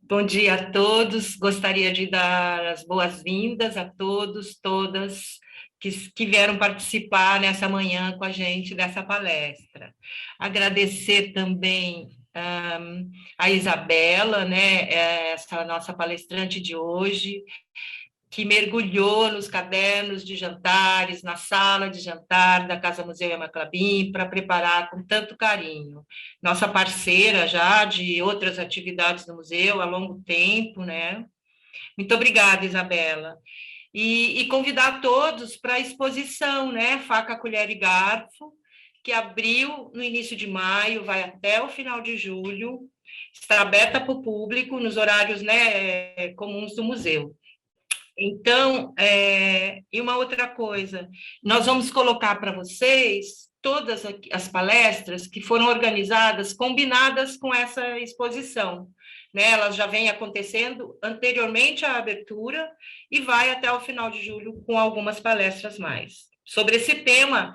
Bom dia a todos. Gostaria de dar as boas-vindas a todos, todas que vieram participar nessa manhã com a gente dessa palestra. Agradecer também a Isabela, né, essa nossa palestrante de hoje, que mergulhou nos cadernos de jantares, na sala de jantar da Casa Museu Ema Clabin, para preparar com tanto carinho. Nossa parceira já de outras atividades do museu há longo tempo, né? Muito obrigada, Isabela. E convidar todos para a exposição, né? Faca, Colher e Garfo, que abriu no início de maio, vai até o final de julho, está aberta para o público nos horários, né, comuns do museu. Então, e uma outra coisa, nós vamos colocar para vocês todas as palestras que foram organizadas, combinadas com essa exposição, né? Elas já vêm acontecendo anteriormente à abertura e vai até o final de julho com algumas palestras mais. Sobre esse tema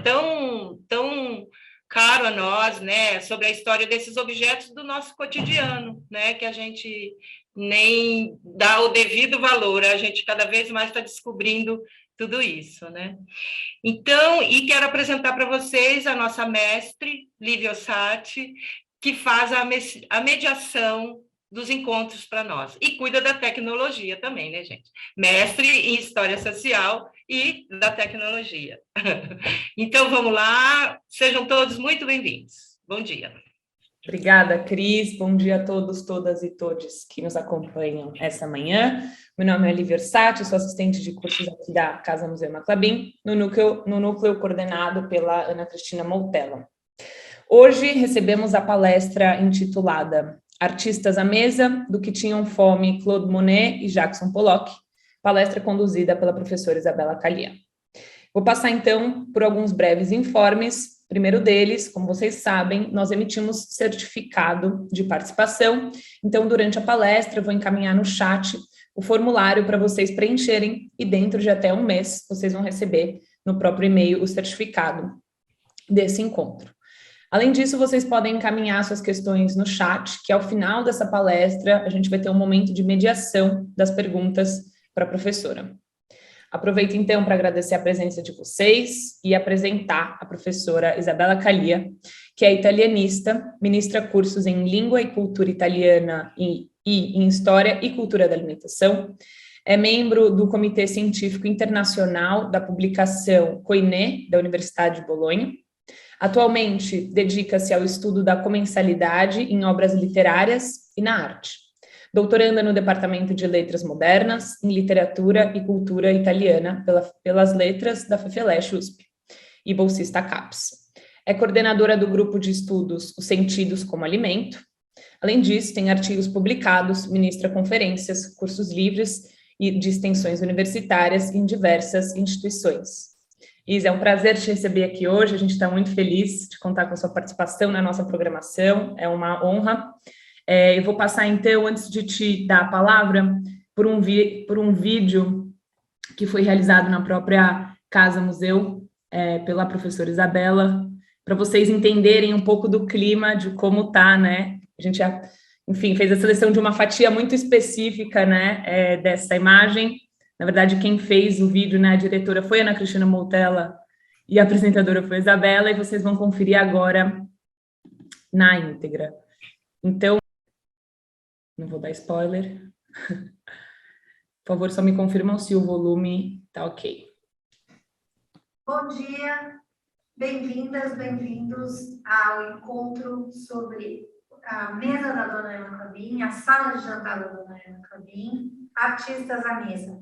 tão caro a nós, né? Sobre a história desses objetos do nosso cotidiano, né? Que a gente nem dá o devido valor, a gente cada vez mais está descobrindo tudo isso, né? Então, e quero apresentar para vocês a nossa mestre, Lívia Ossati, que faz a mediação dos encontros para nós, e cuida da tecnologia também, né, gente? Mestre em História Social e da tecnologia. Então, vamos lá, sejam todos muito bem-vindos. Bom dia. Obrigada, Cris. Bom dia a todos, todas e todes que nos acompanham essa manhã. Meu nome é Lívia Orsatti, sou assistente de cursos aqui da Casa Museu Ema Clabin, no núcleo coordenado pela Ana Cristina Moutella. Hoje recebemos a palestra intitulada Artistas à Mesa, do que tinham fome Claude Monet e Jackson Pollock, palestra conduzida pela professora Isabela Callià. Vou passar, então, por alguns breves informes. Primeiro deles, como vocês sabem, nós emitimos certificado de participação, então, durante a palestra, eu vou encaminhar no chat o formulário para vocês preencherem e dentro de até um mês vocês vão receber no próprio e-mail o certificado desse encontro. Além disso, vocês podem encaminhar suas questões no chat, que ao final dessa palestra a gente vai ter um momento de mediação das perguntas para a professora. Aproveito, então, para agradecer a presença de vocês e apresentar a professora Isabela Callià, que é italianista, ministra cursos em Língua e Cultura Italiana e em História e Cultura da Alimentação, é membro do Comitê Científico Internacional da Publicação Koiné, da Universidade de Bolonha. Atualmente, dedica-se ao estudo da comensalidade em obras literárias e na arte. Doutoranda no Departamento de Letras Modernas, em Literatura e Cultura Italiana, pelas Letras da FEFELESH-USP, e bolsista CAPES. É coordenadora do grupo de estudos Os Sentidos como Alimento. Além disso, tem artigos publicados, ministra conferências, cursos livres e de extensões universitárias em diversas instituições. Isa, é um prazer te receber aqui hoje, a gente está muito feliz de contar com a sua participação na nossa programação, é uma honra. Eu vou passar, então, antes de te dar a palavra, por um vídeo que foi realizado na própria Casa Museu, pela professora Isabela, para vocês entenderem um pouco do clima, de como está, né? A gente, enfim, fez a seleção de uma fatia muito específica, né, dessa imagem. Na verdade, quem fez o vídeo, né, a diretora foi a Ana Cristina Moutella e a apresentadora foi a Isabela, e vocês vão conferir agora na íntegra. Então, não vou dar spoiler. Por favor, só me confirmam se o volume está ok. Bom dia, bem-vindas, bem-vindos ao encontro sobre a mesa da Dona Ema Clabin, a sala de jantar da Dona Ema Clabin, artistas à mesa.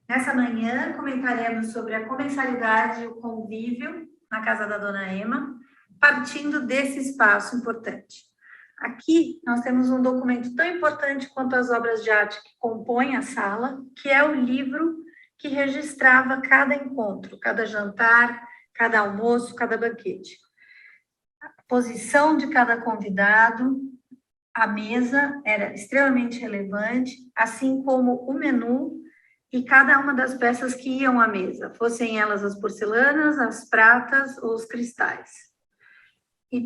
Nessa manhã, comentaremos sobre a comensalidade e o convívio na casa da Dona Ema, partindo desse espaço importante. Aqui, nós temos um documento tão importante quanto as obras de arte que compõem a sala, que é o livro que registrava cada encontro, cada jantar, cada almoço, cada banquete. A posição de cada convidado, a mesa era extremamente relevante, assim como o menu e cada uma das peças que iam à mesa, fossem elas as porcelanas, as pratas ou os cristais. E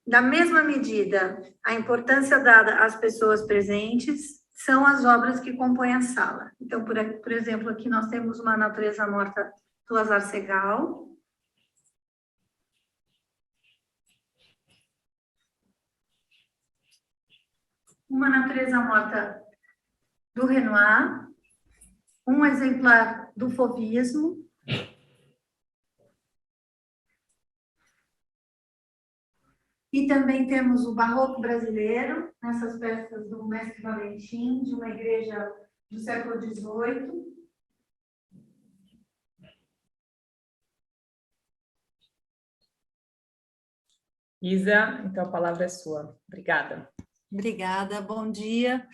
Da mesma medida, a importância dada às pessoas presentes são as obras que compõem a sala. Então, por exemplo, aqui nós temos uma natureza morta do Lazar Segal. Uma natureza morta do Renoir, um exemplar do Fauvismo, e também temos o Barroco brasileiro, nessas peças do Mestre Valentim, de uma igreja do século XVIII. Isa, então a palavra é sua. Obrigada. Obrigada, bom dia.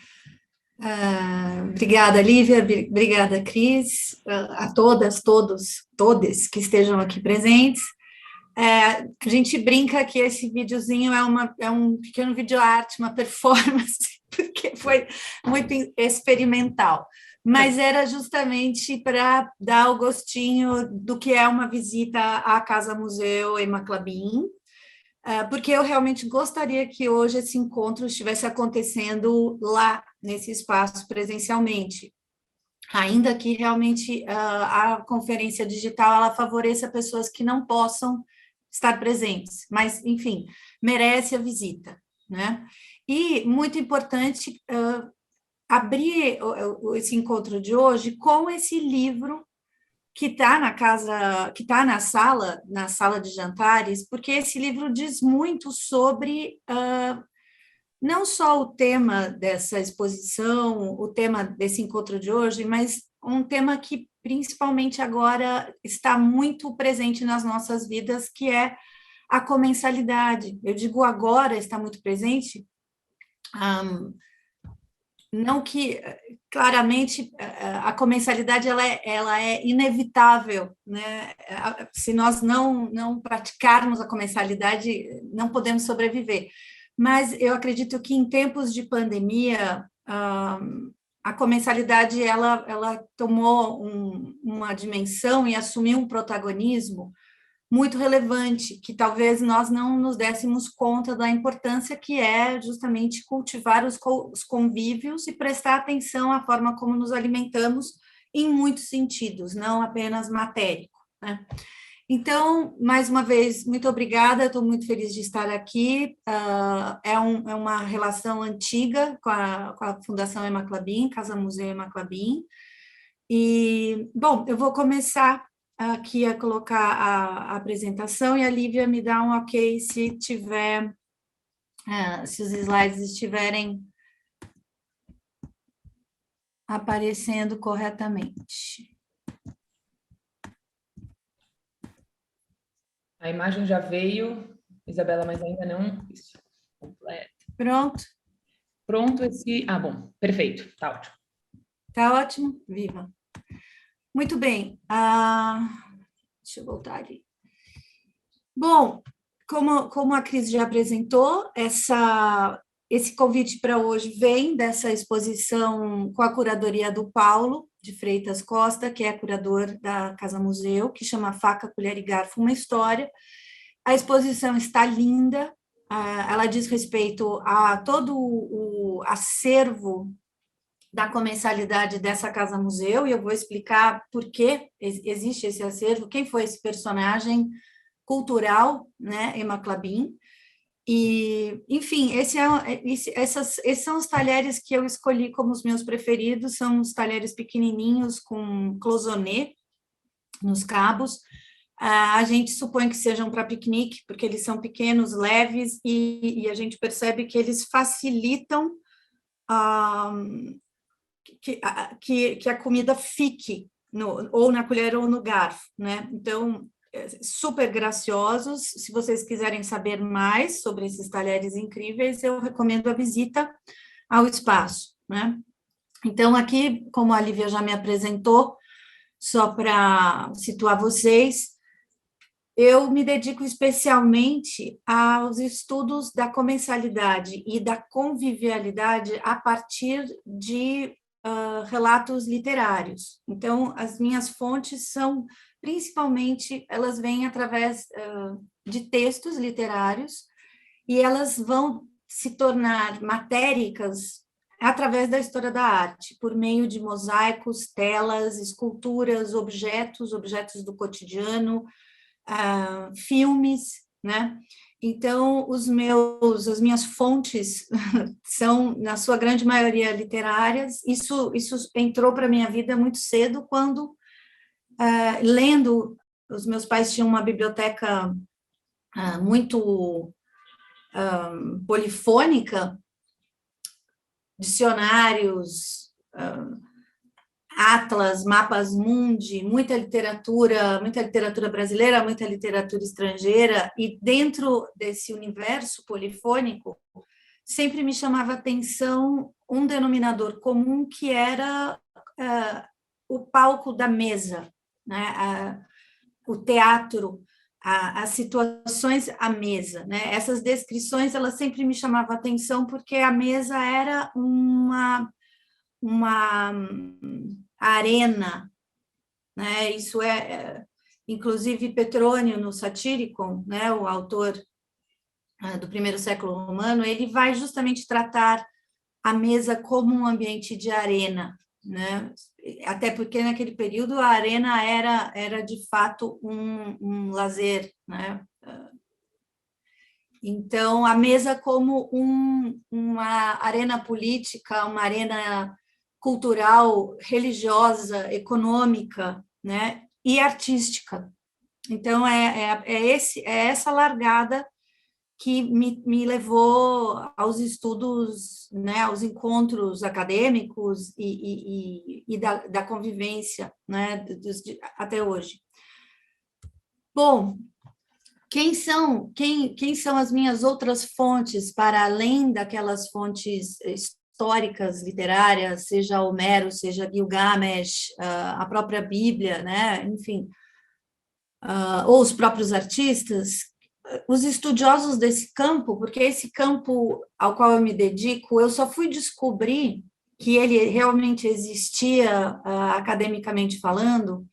Obrigada, Lívia, obrigada, Cris, a todas, todos, todes que estejam aqui presentes. A gente brinca que esse videozinho é um pequeno videoarte, uma performance, porque foi muito experimental, mas era justamente para dar o gostinho do que é uma visita à Casa Museu Emma Clabin, porque eu realmente gostaria que hoje esse encontro estivesse acontecendo lá, nesse espaço, presencialmente, ainda que realmente a conferência digital ela favoreça pessoas que não possam estar presentes, mas, enfim, merece a visita, né? E, muito importante, abrir esse encontro de hoje com esse livro que está na casa, que está na sala de jantares, porque esse livro diz muito sobre não só o tema dessa exposição, o tema desse encontro de hoje, mas um tema que principalmente agora está muito presente nas nossas vidas, que é a comensalidade. Eu digo agora está muito presente, não que, claramente, a comensalidade ela é inevitável, né? Se nós não praticarmos a comensalidade, não podemos sobreviver. Mas eu acredito que em tempos de pandemia, a comensalidade ela tomou uma dimensão e assumiu um protagonismo muito relevante, que talvez nós não nos dessemos conta da importância que é justamente cultivar os convívios e prestar atenção à forma como nos alimentamos em muitos sentidos, não apenas matérico, né? Então, mais uma vez, muito obrigada, estou muito feliz de estar aqui. É uma relação antiga com a Fundação Emma Clabin, Casa Museu Emma Clabin. E, bom, eu vou começar aqui a colocar a apresentação e a Lívia me dá um ok se tiver, se os slides estiverem aparecendo corretamente. A imagem já veio, Isabela, mas ainda não. Isso, completo. Pronto? Pronto esse... bom, perfeito, tá ótimo. Tá ótimo? Viva! Muito bem. Deixa eu voltar ali. Bom, como a Cris já apresentou, esse convite para hoje vem dessa exposição com a curadoria do Paulo de Freitas Costa, que é curador da Casa Museu, que chama Faca, Colher e Garfo, uma História. A exposição está linda, ela diz respeito a todo o acervo da comensalidade dessa Casa Museu, e eu vou explicar por que existe esse acervo, quem foi esse personagem cultural, né, Emma Clabin. E, enfim, esses são os talheres que eu escolhi como os meus preferidos, são os talheres pequenininhos com cloisonné nos cabos. A gente supõe que sejam para piquenique, porque eles são pequenos, leves, e a gente percebe que eles facilitam que a comida fique ou na colher ou no garfo, né? Então, super graciosos. Se vocês quiserem saber mais sobre esses talheres incríveis, eu recomendo a visita ao espaço, né? Então, aqui, como a Lívia já me apresentou, só para situar vocês, eu me dedico especialmente aos estudos da comensalidade e da convivialidade a partir de relatos literários. Então, as minhas fontes são, principalmente, elas vêm através de textos literários, e elas vão se tornar matéricas através da história da arte, por meio de mosaicos, telas, esculturas, objetos do cotidiano, filmes, né? Então, as minhas fontes são, na sua grande maioria, literárias. Isso entrou para a minha vida muito cedo, quando, lendo, os meus pais tinham uma biblioteca muito polifônica, dicionários, atlas, mapas mundi, muita literatura brasileira, muita literatura estrangeira, e dentro desse universo polifônico sempre me chamava atenção um denominador comum, que era o palco da mesa, né? O teatro, as situações à mesa, né? Essas descrições, elas sempre me chamavam atenção, porque a mesa era uma arena, né? Isso inclusive Petrônio, no Satyricon, né? O autor do primeiro século romano, ele vai justamente tratar a mesa como um ambiente de arena, né? Até porque naquele período a arena era de fato um lazer, né? Então, a mesa como uma arena política, uma arena cultural, religiosa, econômica, né? E artística. Então, essa largada que me levou aos estudos, né, aos encontros acadêmicos e da convivência, né, até hoje. Bom, quem são as minhas outras fontes, para além daquelas fontes históricas, literárias, seja Homero, seja Gilgamesh, a própria Bíblia, né, enfim, ou os próprios artistas? Os estudiosos desse campo, porque esse campo ao qual eu me dedico, eu só fui descobrir que ele realmente existia, academicamente falando,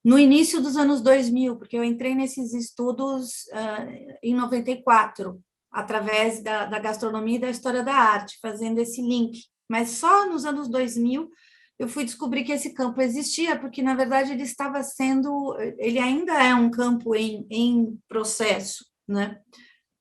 no início dos anos 2000, porque eu entrei nesses estudos em 94, através da gastronomia e da história da arte, fazendo esse link. Mas só nos anos 2000 eu fui descobrir que esse campo existia, porque, na verdade, ele ainda é um campo em processo, né?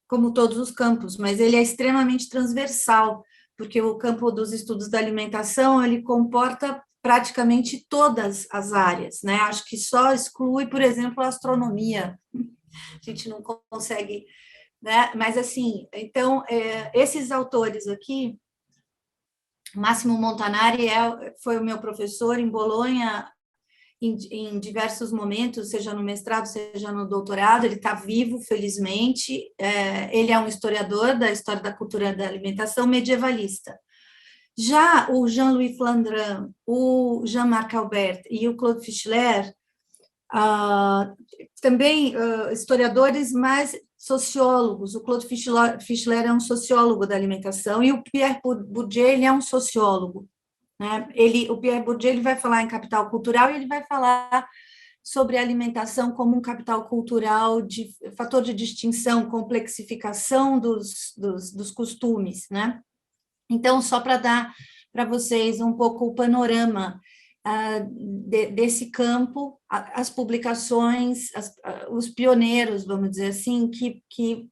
Como todos os campos, mas ele é extremamente transversal, porque o campo dos estudos da alimentação, ele comporta praticamente todas as áreas, né? Acho que só exclui, por exemplo, a astronomia. A gente não consegue, né? Mas, assim, então, esses autores aqui, Máximo Montanari foi o meu professor em Bolonha em diversos momentos, seja no mestrado, seja no doutorado. Ele está vivo, felizmente. Ele é um historiador da história da cultura da alimentação, medievalista. Já o Jean-Louis Flandrin, o Jean-Marc Albert e o Claude Fischler, também historiadores, mas sociólogos. O Claude Fischler é um sociólogo da alimentação, e o Pierre Bourdieu, ele é um sociólogo, né? O Pierre Bourdieu, ele vai falar em capital cultural, e ele vai falar sobre a alimentação como um capital cultural, de fator de distinção, complexificação dos costumes, né? Então, só para dar para vocês um pouco o panorama desse campo, as publicações, os pioneiros, vamos dizer assim, que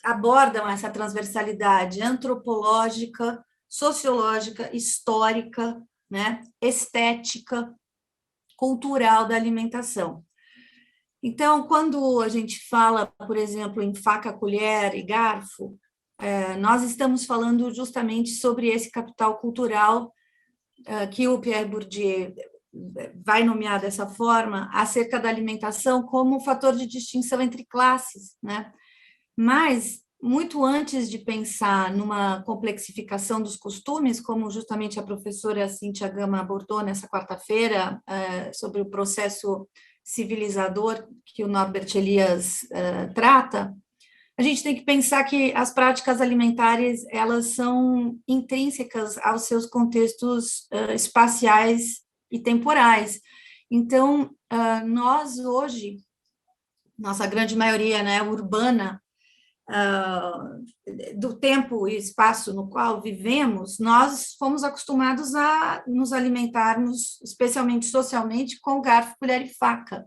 abordam essa transversalidade antropológica, sociológica, histórica, né, estética, cultural da alimentação. Então, quando a gente fala, por exemplo, em faca, colher e garfo, nós estamos falando justamente sobre esse capital cultural que o Pierre Bourdieu vai nomear dessa forma, acerca da alimentação como fator de distinção entre classes, né? Mas, muito antes de pensar numa complexificação dos costumes, como justamente a professora Cíntia Gama abordou nessa quarta-feira, sobre o processo civilizador que o Norbert Elias trata, a gente tem que pensar que as práticas alimentares, elas são intrínsecas aos seus contextos espaciais e temporais. Então, nós hoje, nossa grande maioria, né, urbana, do tempo e espaço no qual vivemos, nós fomos acostumados a nos alimentarmos, especialmente socialmente, com garfo, colher e faca.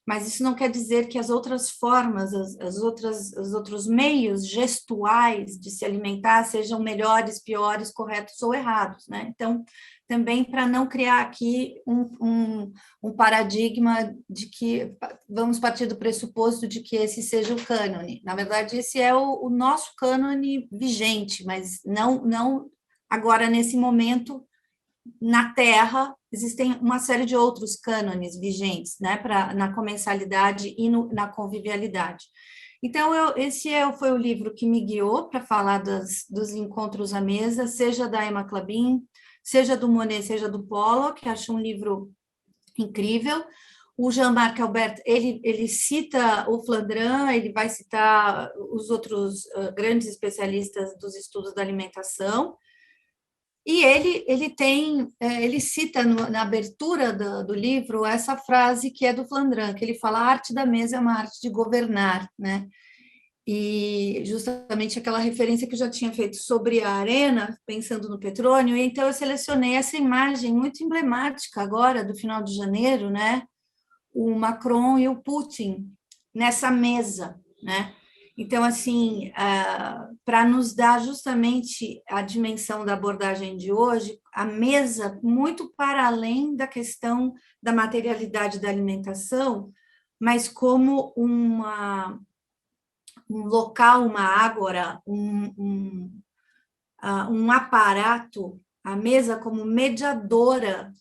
Mas isso não quer dizer que as outras formas, os outros meios gestuais de se alimentar sejam melhores, piores, corretos ou errados, né? Então, também para não criar aqui um paradigma de que vamos partir do pressuposto de que esse seja o cânone. Na verdade, esse é o nosso cânone vigente, mas não agora, nesse momento, na Terra, existem uma série de outros cânones vigentes, né, na comensalidade e na convivialidade. Então, esse foi o livro que me guiou para falar dos encontros à mesa, seja da Emma Clabin, seja do Monet, seja do Pollock, que acho um livro incrível. O Jean-Marc Albert, ele cita o Flandrin, ele vai citar os outros grandes especialistas dos estudos da alimentação, e ele cita na abertura do livro essa frase que é do Flandrin, que ele fala: a arte da mesa é uma arte de governar, né? E justamente aquela referência que eu já tinha feito sobre a arena, pensando no Petrônio, e então eu selecionei essa imagem muito emblemática agora, do final de janeiro, né? O Macron e o Putin nessa mesa, né? Então, assim, para nos dar justamente a dimensão da abordagem de hoje, a mesa, muito para além da questão da materialidade da alimentação, mas como um local, uma ágora, um aparato, a mesa como mediadora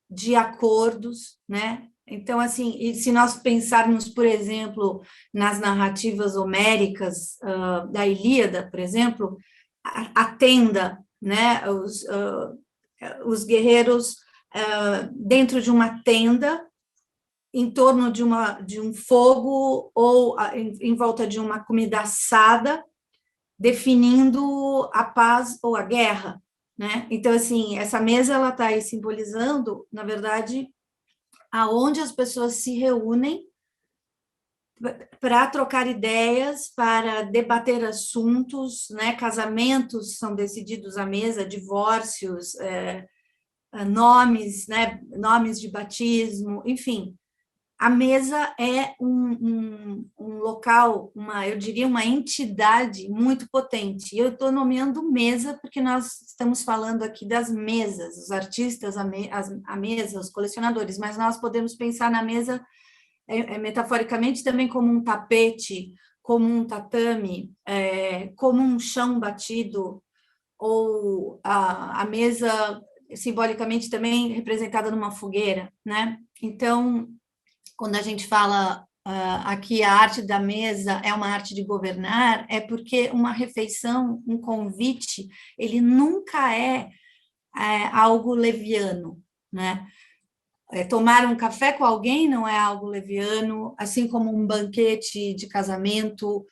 de acordos, né? Então, assim, e se nós pensarmos, por exemplo, nas narrativas homéricas da Ilíada, por exemplo, a tenda, né? Os guerreiros dentro de uma tenda, em torno de um fogo ou em volta de uma comida assada, definindo a paz ou a guerra, né? Então, assim, essa mesa ela está aí simbolizando, na verdade, aonde as pessoas se reúnem para trocar ideias, para debater assuntos, né? Casamentos são decididos à mesa, divórcios, nomes, né? Nomes de batismo, enfim. A mesa é um local, eu diria, uma entidade muito potente. E eu estou nomeando mesa porque nós estamos falando aqui das mesas, os artistas a mesa, os colecionadores, mas nós podemos pensar na mesa metaforicamente também como um tapete, como um tatame, como um chão batido, ou a mesa simbolicamente também representada numa fogueira, né? Então, quando a gente fala aqui a arte da mesa é uma arte de governar, é porque uma refeição, um convite, ele nunca é algo leviano, né? Tomar um café com alguém não é algo leviano, assim como um banquete de casamento,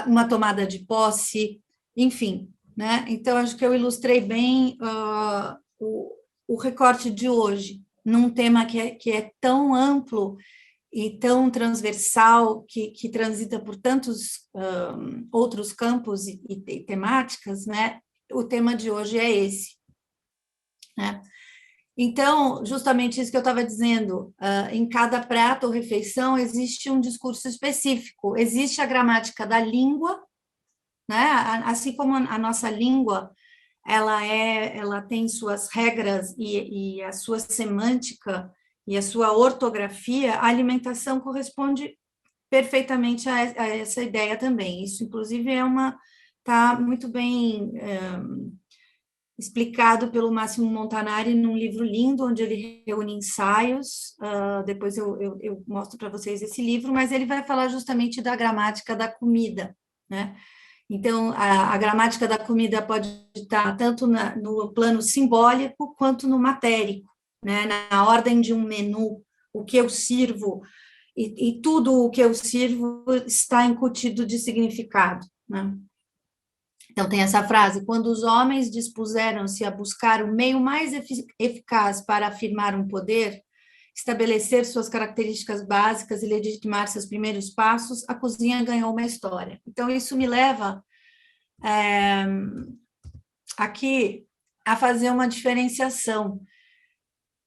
uma tomada de posse, enfim, né? Então, acho que eu ilustrei bem o recorte de hoje, num tema que é tão amplo e tão transversal, que transita por tantos outros campos e temáticas, né? O tema de hoje é esse, né? Então, justamente isso que eu estava dizendo, em cada prato ou refeição existe um discurso específico, existe a gramática da língua, né? Assim como a nossa língua, ela tem suas regras e a sua semântica e a sua ortografia, a alimentação corresponde perfeitamente a essa ideia também. Isso, inclusive, está muito bem explicado pelo Máximo Montanari num livro lindo, onde ele reúne ensaios, depois eu mostro para vocês esse livro, mas ele vai falar justamente da gramática da comida, né? Então, a gramática da comida pode estar tanto no plano simbólico quanto no matérico, né? Na ordem de um menu, o que eu sirvo, e tudo o que eu sirvo está incutido de significado, né? Então, tem essa frase: quando os homens dispuseram-se a buscar o meio mais eficaz para afirmar um poder, estabelecer suas características básicas e legitimar seus primeiros passos, a cozinha ganhou uma história. Então, isso me leva aqui a fazer uma diferenciação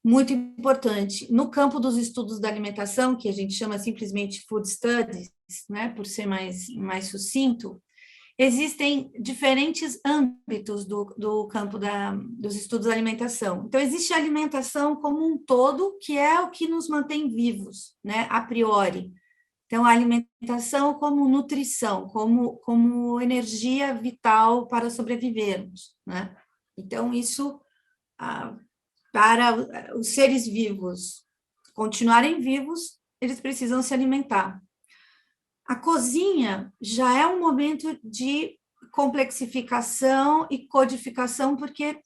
muito importante. No campo dos estudos da alimentação, que a gente chama simplesmente Food Studies, né, por ser mais sucinto, existem diferentes âmbitos do campo dos estudos da alimentação. Então, existe a alimentação como um todo, que é o que nos mantém vivos, né, a priori. Então, a alimentação como nutrição, como energia vital para sobrevivermos, né? Então, isso, para os seres vivos continuarem vivos, eles precisam se alimentar. A cozinha já é um momento de complexificação e codificação, porque,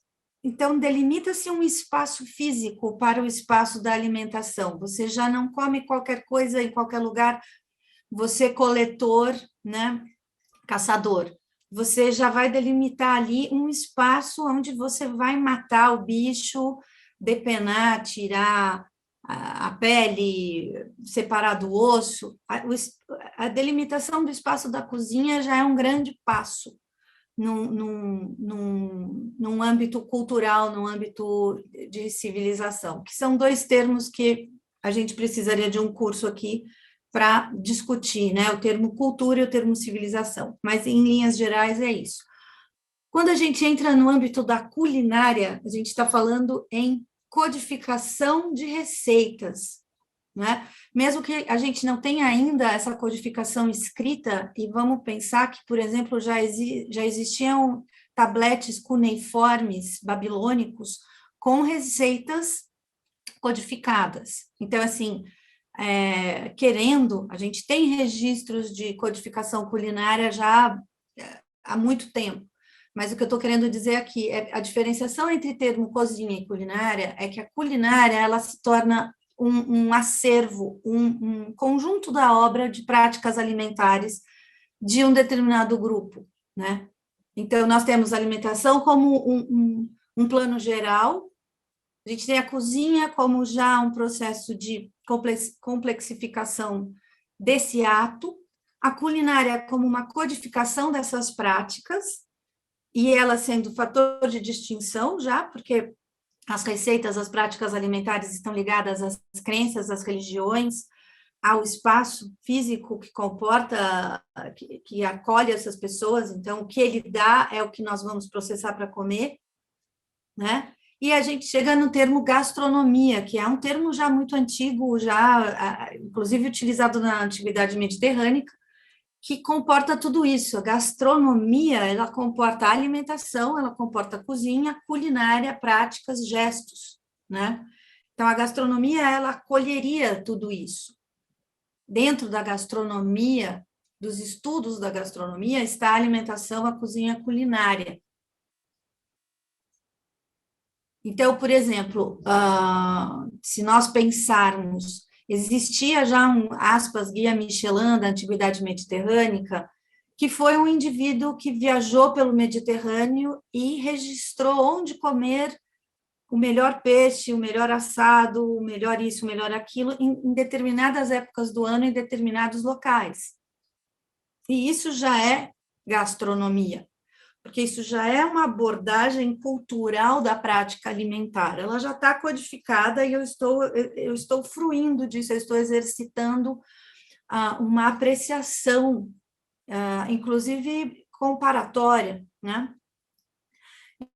então, delimita-se um espaço físico para o espaço da alimentação. Você já não come qualquer coisa em qualquer lugar, você coletor, né, caçador. Você já vai delimitar ali um espaço onde você vai matar o bicho, depenar, tirar a pele, separar do osso. A delimitação do espaço da cozinha já é um grande passo num âmbito cultural, num âmbito de civilização, que são dois termos que a gente precisaria de um curso aqui para discutir, né? O termo cultura e o termo civilização, mas em linhas gerais é isso. Quando a gente entra no âmbito da culinária, a gente está falando em codificação de receitas, né? Mesmo que a gente não tenha ainda essa codificação escrita, e vamos pensar que, por exemplo, já existiam tabletes cuneiformes babilônicos com receitas codificadas. Então, assim, a gente tem registros de codificação culinária já há muito tempo. Mas o que eu estou querendo dizer aqui é a diferenciação entre termo cozinha e culinária é que a culinária ela se torna um acervo, um conjunto da obra de práticas alimentares de um determinado grupo, né? Então, nós temos a alimentação como um plano geral, a gente tem a cozinha como já um processo de complexificação desse ato, a culinária como uma codificação dessas práticas, e ela sendo fator de distinção já, porque as receitas, as práticas alimentares estão ligadas às crenças, às religiões, ao espaço físico que comporta, que acolhe essas pessoas, então o que ele dá é o que nós vamos processar para comer, né? E a gente chega no termo gastronomia, que é um termo já muito antigo, já inclusive utilizado na antiguidade mediterrânea, que comporta tudo isso. A gastronomia, ela comporta a alimentação, ela comporta a cozinha, culinária, práticas, gestos, né? Então, a gastronomia, ela acolheria tudo isso. Dentro da gastronomia, dos estudos da gastronomia, está a alimentação, a cozinha, a culinária. Então, por exemplo, se nós pensarmos, existia já aspas, guia Michelin da Antiguidade Mediterrânea, que foi um indivíduo que viajou pelo Mediterrâneo e registrou onde comer o melhor peixe, o melhor assado, o melhor isso, o melhor aquilo, em determinadas épocas do ano, em determinados locais. E isso já é gastronomia, porque isso já é uma abordagem cultural da prática alimentar. Ela já está codificada e eu estou fruindo disso, eu estou exercitando uma apreciação, inclusive comparatória, né?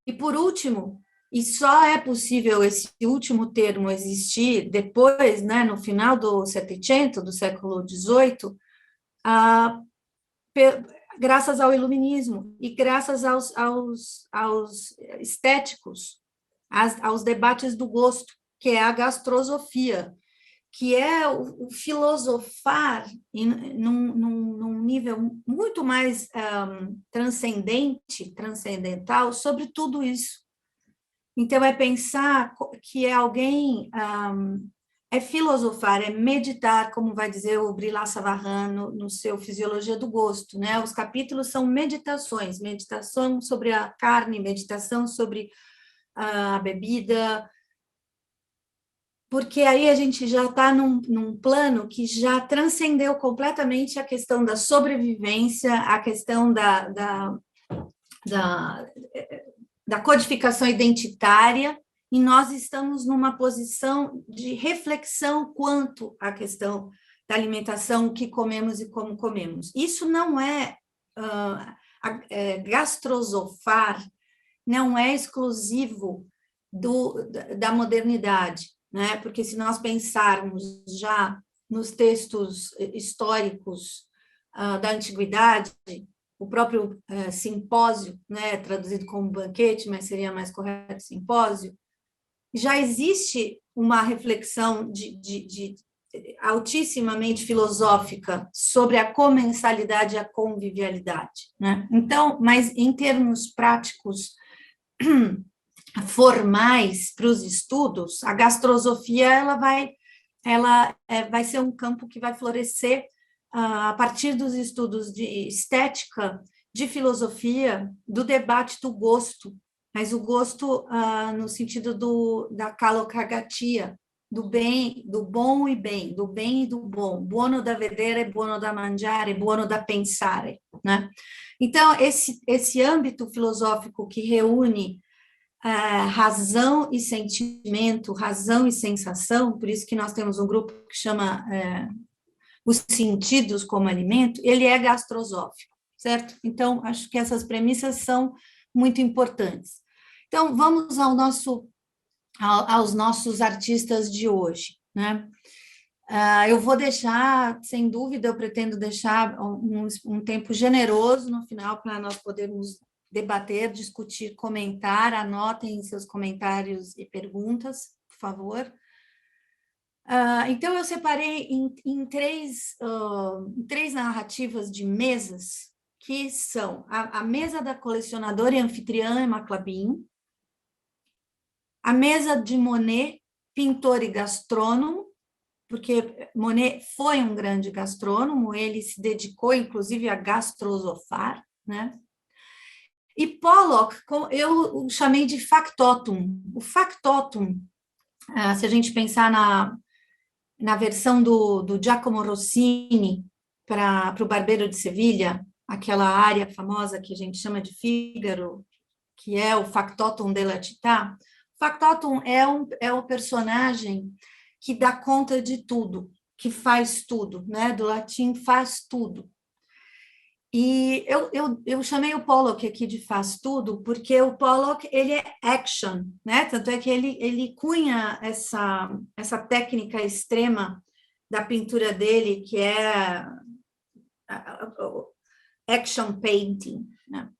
E, por último, e só é possível esse último termo existir depois, né, no final do Settecento, do século XVIII, graças ao iluminismo e graças aos estéticos, aos debates do gosto, que é a gastrosofia, que é o filosofar num nível muito mais transcendental sobre tudo isso. Então, é pensar que é alguém... é filosofar, é meditar, como vai dizer o Brillat Savarin no seu Fisiologia do Gosto, né? Os capítulos são meditações, meditação sobre a carne, meditação sobre a bebida, porque aí a gente já está num plano que já transcendeu completamente a questão da sobrevivência, a questão da codificação identitária, e nós estamos numa posição de reflexão quanto à questão da alimentação, o que comemos e como comemos. Isso não gastrosofar não é exclusivo da modernidade, né? Porque se nós pensarmos já nos textos históricos da antiguidade, o próprio simpósio, né, traduzido como banquete, mas seria mais correto simpósio, já existe uma reflexão altissimamente filosófica sobre a comensalidade e a convivialidade, né? Então, mas em termos práticos, formais para os estudos, a gastrosofia ela vai ser um campo que vai florescer a partir dos estudos de estética, de filosofia, do debate do gosto, mas o gosto no sentido da calocagatia, do bem, do bom e bem, do bem e do bom, buono da vedere, buono da mangiare, buono da pensare, né? Então, esse âmbito filosófico que reúne razão e sentimento, razão e sensação, por isso que nós temos um grupo que chama os sentidos como alimento, ele é gastrosófico, certo? Então, acho que essas premissas são muito importantes. Então, vamos aos nossos artistas de hoje, né? Eu vou deixar, sem dúvida, eu pretendo deixar um tempo generoso no final para nós podermos debater, discutir, comentar. Anotem seus comentários e perguntas, por favor. Então, eu separei em três narrativas de mesas, que são a mesa da colecionadora e anfitriã Emma Clabin, a mesa de Monet, pintor e gastrônomo, porque Monet foi um grande gastrônomo, ele se dedicou, inclusive, a gastrosofar, né? E Pollock, eu chamei de factotum. O factotum, se a gente pensar na versão do Giacomo Rossini para o Barbeiro de Sevilha, aquela área famosa que a gente chama de Fígaro, que é o factotum della città. Factotum é o personagem que dá conta de tudo, que faz tudo, né? Do latim faz tudo. E eu chamei o Pollock aqui de faz tudo, porque o Pollock, ele é action, né? Tanto é que ele cunha essa técnica extrema da pintura dele, que é action painting, né?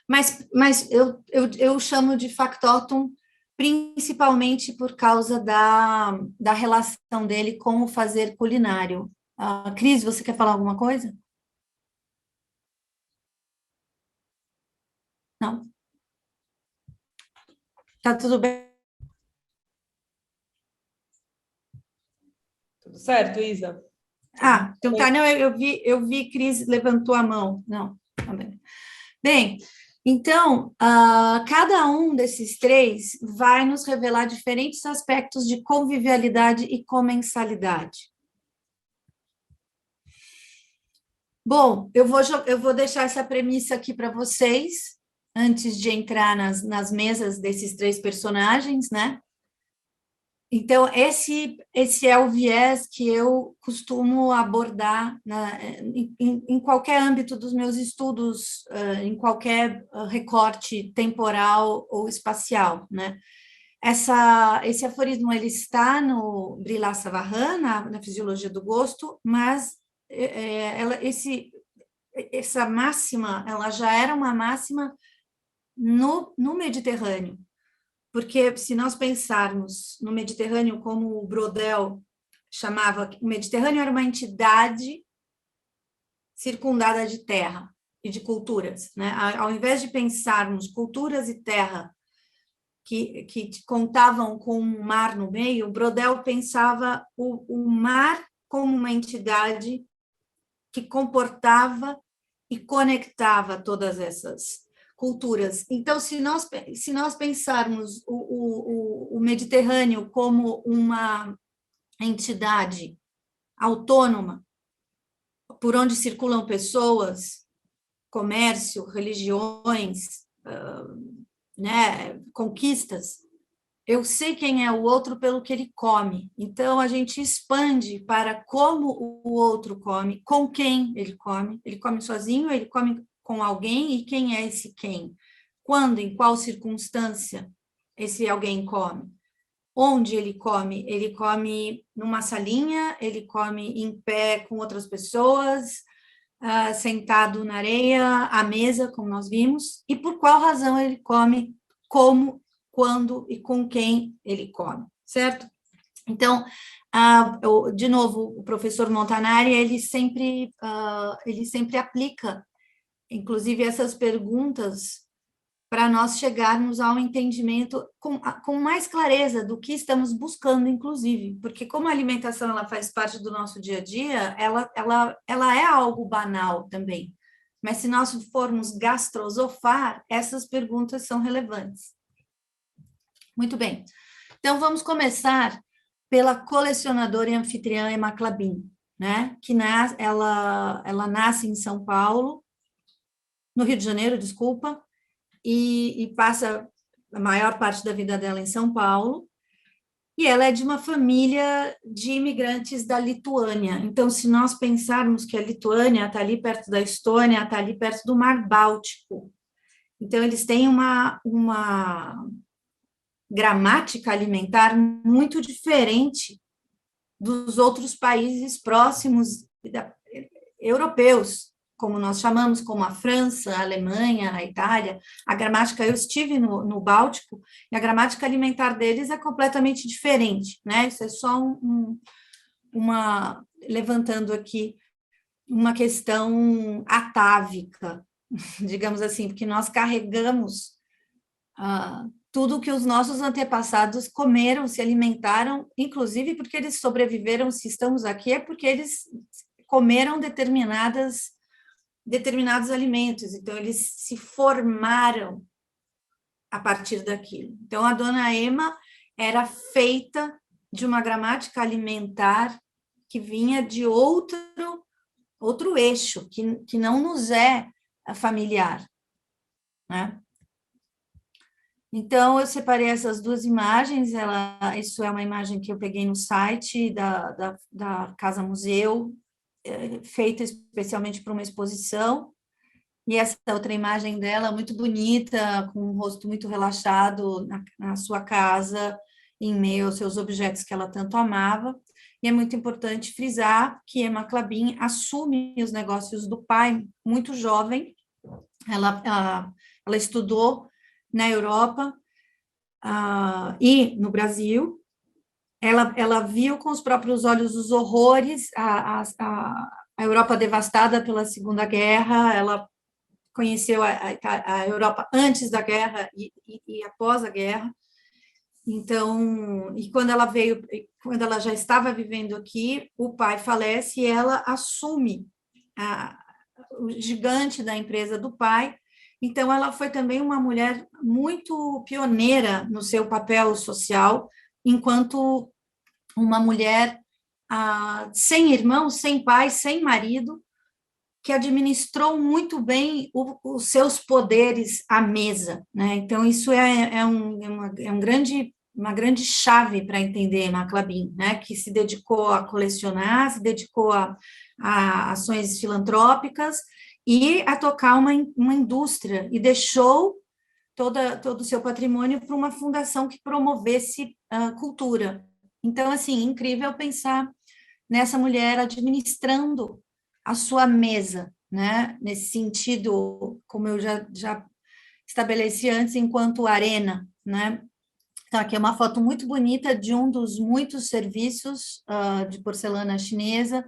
Mas eu chamo de factotum principalmente por causa da relação dele com o fazer culinário. Cris, você quer falar alguma coisa? Não? Tá tudo bem? Tudo certo, Isa? Então tá, não, eu vi Cris levantou a mão. Não, tá bem. Bem, então, cada um desses três vai nos revelar diferentes aspectos de convivialidade e comensalidade. Bom, eu vou deixar essa premissa aqui para vocês, antes de entrar nas mesas desses três personagens, né? Então, esse é o viés que eu costumo abordar em qualquer âmbito dos meus estudos, em qualquer recorte temporal ou espacial, né? Esse aforismo, ele está no Brillat Savarin, na Fisiologia do Gosto, mas essa máxima, ela já era uma máxima no Mediterrâneo, porque se nós pensarmos no Mediterrâneo como o Brodel chamava, o Mediterrâneo era uma entidade circundada de terra e de culturas, né? Ao invés de pensarmos culturas e terra que contavam com um mar no meio, o Brodel pensava o mar como uma entidade que comportava e conectava todas essas culturas. Então, se nós pensarmos o Mediterrâneo como uma entidade autônoma, por onde circulam pessoas, comércio, religiões, né, conquistas, eu sei quem é o outro pelo que ele come. Então, a gente expande para como o outro come, com quem ele come sozinho, ele come com alguém, e quem é esse quem? Quando, em qual circunstância esse alguém come? Onde ele come? Ele come numa salinha, ele come em pé com outras pessoas, sentado na areia, à mesa, como nós vimos, e por qual razão ele come, como, quando e com quem ele come, certo? Então, de novo, o professor Montanari, ele sempre aplica, inclusive, essas perguntas para nós chegarmos a um entendimento com mais clareza do que estamos buscando, inclusive, porque como a alimentação ela faz parte do nosso dia a dia, ela é algo banal também, mas se nós formos gastrosofar, essas perguntas são relevantes. Muito bem, então vamos começar pela colecionadora e anfitriã Emma Clabin, né? Ela nasce em São Paulo, no Rio de Janeiro, desculpa, e passa a maior parte da vida dela em São Paulo, e ela é de uma família de imigrantes da Lituânia. Então, se nós pensarmos que a Lituânia está ali perto da Estônia, está ali perto do Mar Báltico, então eles têm uma gramática alimentar muito diferente dos outros países próximos europeus, como nós chamamos, como a França, a Alemanha, a Itália. A gramática, eu estive no Báltico, e a gramática alimentar deles é completamente diferente, né? Isso é só levantando aqui uma questão atávica, digamos assim, porque nós carregamos tudo que os nossos antepassados comeram, se alimentaram, inclusive porque eles sobreviveram, se estamos aqui, é porque eles comeram determinados alimentos, então eles se formaram a partir daquilo. Então, a dona Emma era feita de uma gramática alimentar que vinha de outro eixo, que não nos é familiar, né? Então, eu separei essas duas imagens, isso é uma imagem que eu peguei no site da Casa Museu, feita especialmente para uma exposição, e essa outra imagem dela, muito bonita, com um rosto muito relaxado na sua casa, em meio aos seus objetos que ela tanto amava. E é muito importante frisar que Emma Clabin assume os negócios do pai muito jovem. Ela estudou na Europa e no Brasil. Ela viu com os próprios olhos os horrores, a Europa devastada pela Segunda Guerra. Ela conheceu a Europa antes da guerra e após a guerra. Então, e quando ela já estava vivendo aqui, o pai falece e ela assume o gigante da empresa do pai. Então, ela foi também uma mulher muito pioneira no seu papel social, enquanto uma mulher sem irmão, sem pai, sem marido, que administrou muito bem os seus poderes à mesa, né? Então, isso uma grande chave para entender Emma Clabin, né? Que se dedicou a colecionar, se dedicou a ações filantrópicas e a tocar uma indústria, e deixou todo o seu patrimônio para uma fundação que promovesse a cultura. Então, assim, incrível pensar nessa mulher administrando a sua mesa, né? Nesse sentido, como eu já estabeleci antes, enquanto arena, né? Então, aqui é uma foto muito bonita de um dos muitos serviços de porcelana chinesa,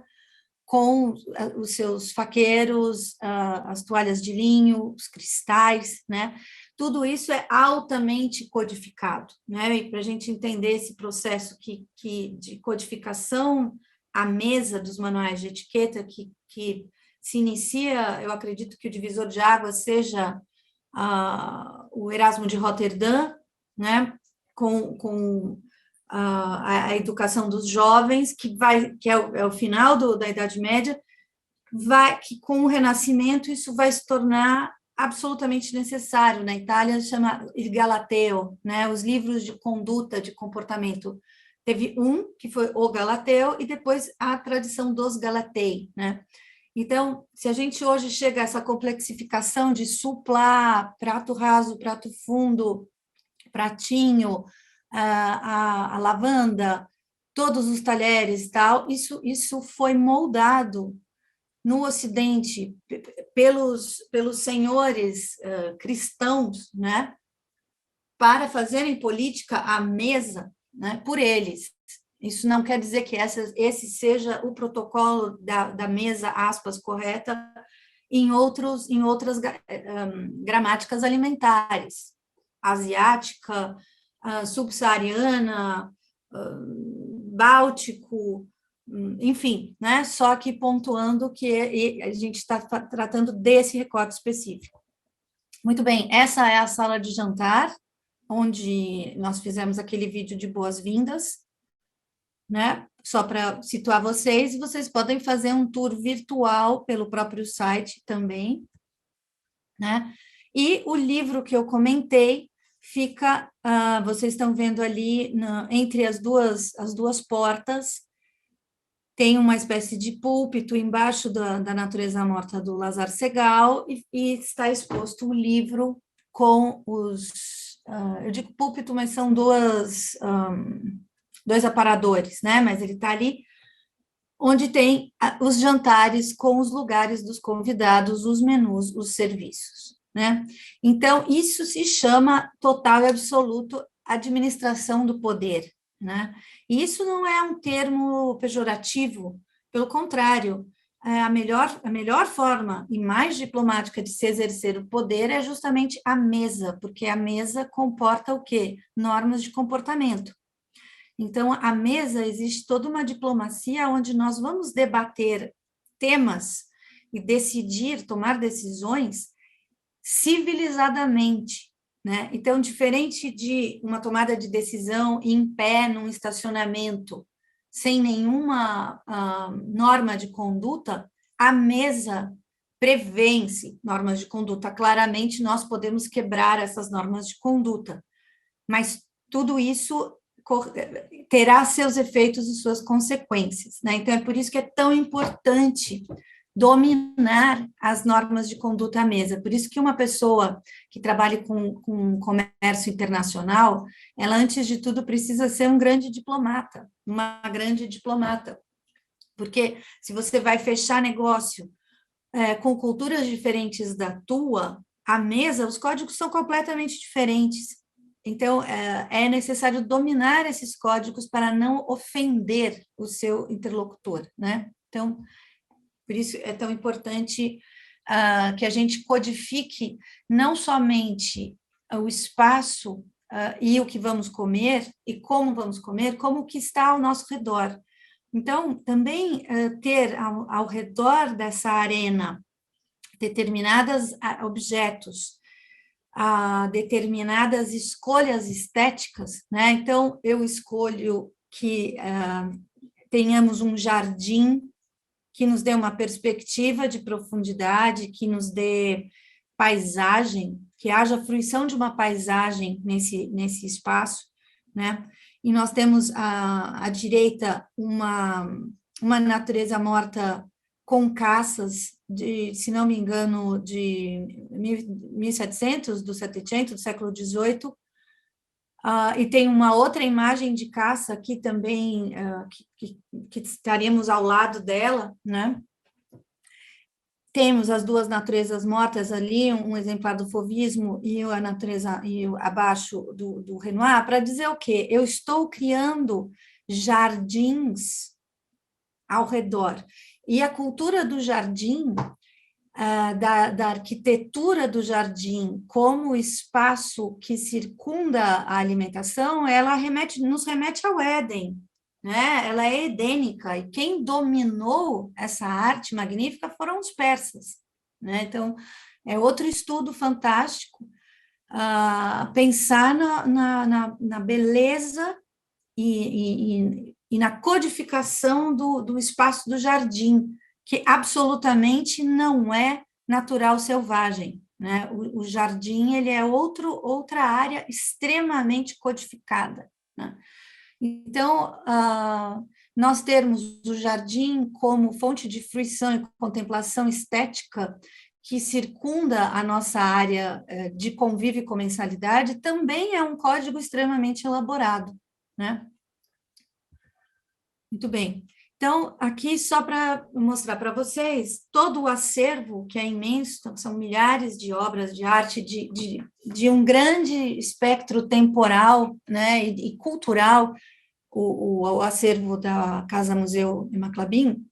com os seus faqueiros, as toalhas de linho, os cristais, né? Tudo isso é altamente codificado, né? E para a gente entender esse processo de codificação à mesa dos manuais de etiqueta que se inicia, eu acredito que o divisor de águas seja o Erasmo de Roterdã, né, com a educação dos jovens, que é o final da Idade Média, que com o Renascimento isso vai se tornar absolutamente necessário. Na Itália chama Il Galateo, né, os livros de conduta, de comportamento. Teve que foi o Galateo, e depois a tradição dos Galatei, né? Então, se a gente hoje chega a essa complexificação de supla, prato raso, prato fundo, pratinho, a lavanda, todos os talheres e tal, isso foi moldado no Ocidente pelos senhores cristãos, né, para fazerem política à mesa, né, por eles. Isso não quer dizer que esse seja o protocolo da mesa, aspas, correta, em outras gramáticas alimentares, asiática, subsaariana, báltico, enfim, né? Só que pontuando que a gente está tratando desse recorte específico. Muito bem, essa é a sala de jantar, onde nós fizemos aquele vídeo de boas-vindas, né? Só para situar vocês podem fazer um tour virtual pelo próprio site também, né? E o livro que eu comentei fica, vocês estão vendo ali, entre as duas portas, tem uma espécie de púlpito embaixo da natureza morta do Lazar Segal, e está exposto um livro com eu digo púlpito, mas são dois aparadores, né? Mas ele está ali, onde tem os jantares com os lugares dos convidados, os menus, os serviços, né? Então, isso se chama total e absoluto administração do poder, né? E isso não é um termo pejorativo, pelo contrário, a melhor forma e mais diplomática de se exercer o poder é justamente a mesa, porque a mesa comporta o quê? Normas de comportamento. Então, à mesa existe toda uma diplomacia onde nós vamos debater temas e tomar decisões civilizadamente, né? Então, diferente de uma tomada de decisão em pé, num estacionamento, sem nenhuma norma de conduta, a mesa prevê-se normas de conduta. Claramente, nós podemos quebrar essas normas de conduta, mas tudo isso terá seus efeitos e suas consequências, né? Então, é por isso que é tão importante dominar as normas de conduta à mesa. Por isso que uma pessoa que trabalhe com comércio internacional, ela, antes de tudo, precisa ser um grande diplomata, uma grande diplomata. Porque se você vai fechar negócio com culturas diferentes da tua, à mesa, os códigos são completamente diferentes. Então, é necessário dominar esses códigos para não ofender o seu interlocutor, né? Então, por isso é tão importante que a gente codifique não somente o espaço e o que vamos comer, e como vamos comer, como o que está ao nosso redor. Então, também ter ao redor dessa arena determinados objetos, determinadas escolhas estéticas, né? Então, eu escolho que tenhamos um jardim que nos dê uma perspectiva de profundidade, que nos dê paisagem, que haja fruição de uma paisagem nesse espaço, né? E nós temos à direita uma natureza morta com caças, se não me engano, de 1700, do século XVIII, e tem uma outra imagem de caça aqui também, que estaremos ao lado dela, né? Temos as duas naturezas mortas ali, um exemplar do Fauvismo e a natureza abaixo do Renoir, para dizer o quê? Eu estou criando jardins ao redor. E a cultura do jardim, da arquitetura do jardim como espaço que circunda a alimentação, ela nos remete ao Éden, né? Ela é edênica, e quem dominou essa arte magnífica foram os persas, né? Então, É outro estudo fantástico, pensar na beleza e na codificação do espaço do jardim, que absolutamente não é natural selvagem, né? O jardim, ele é outra área extremamente codificada, né? Então, nós termos o jardim como fonte de fruição e contemplação estética que circunda a nossa área de convívio e comensalidade também é um código extremamente elaborado, né? Muito bem. Então, aqui só para mostrar para vocês todo o acervo, que é imenso, são milhares de obras de arte de um grande espectro temporal, né, e cultural, o acervo da Casa Museu Emma Clabin.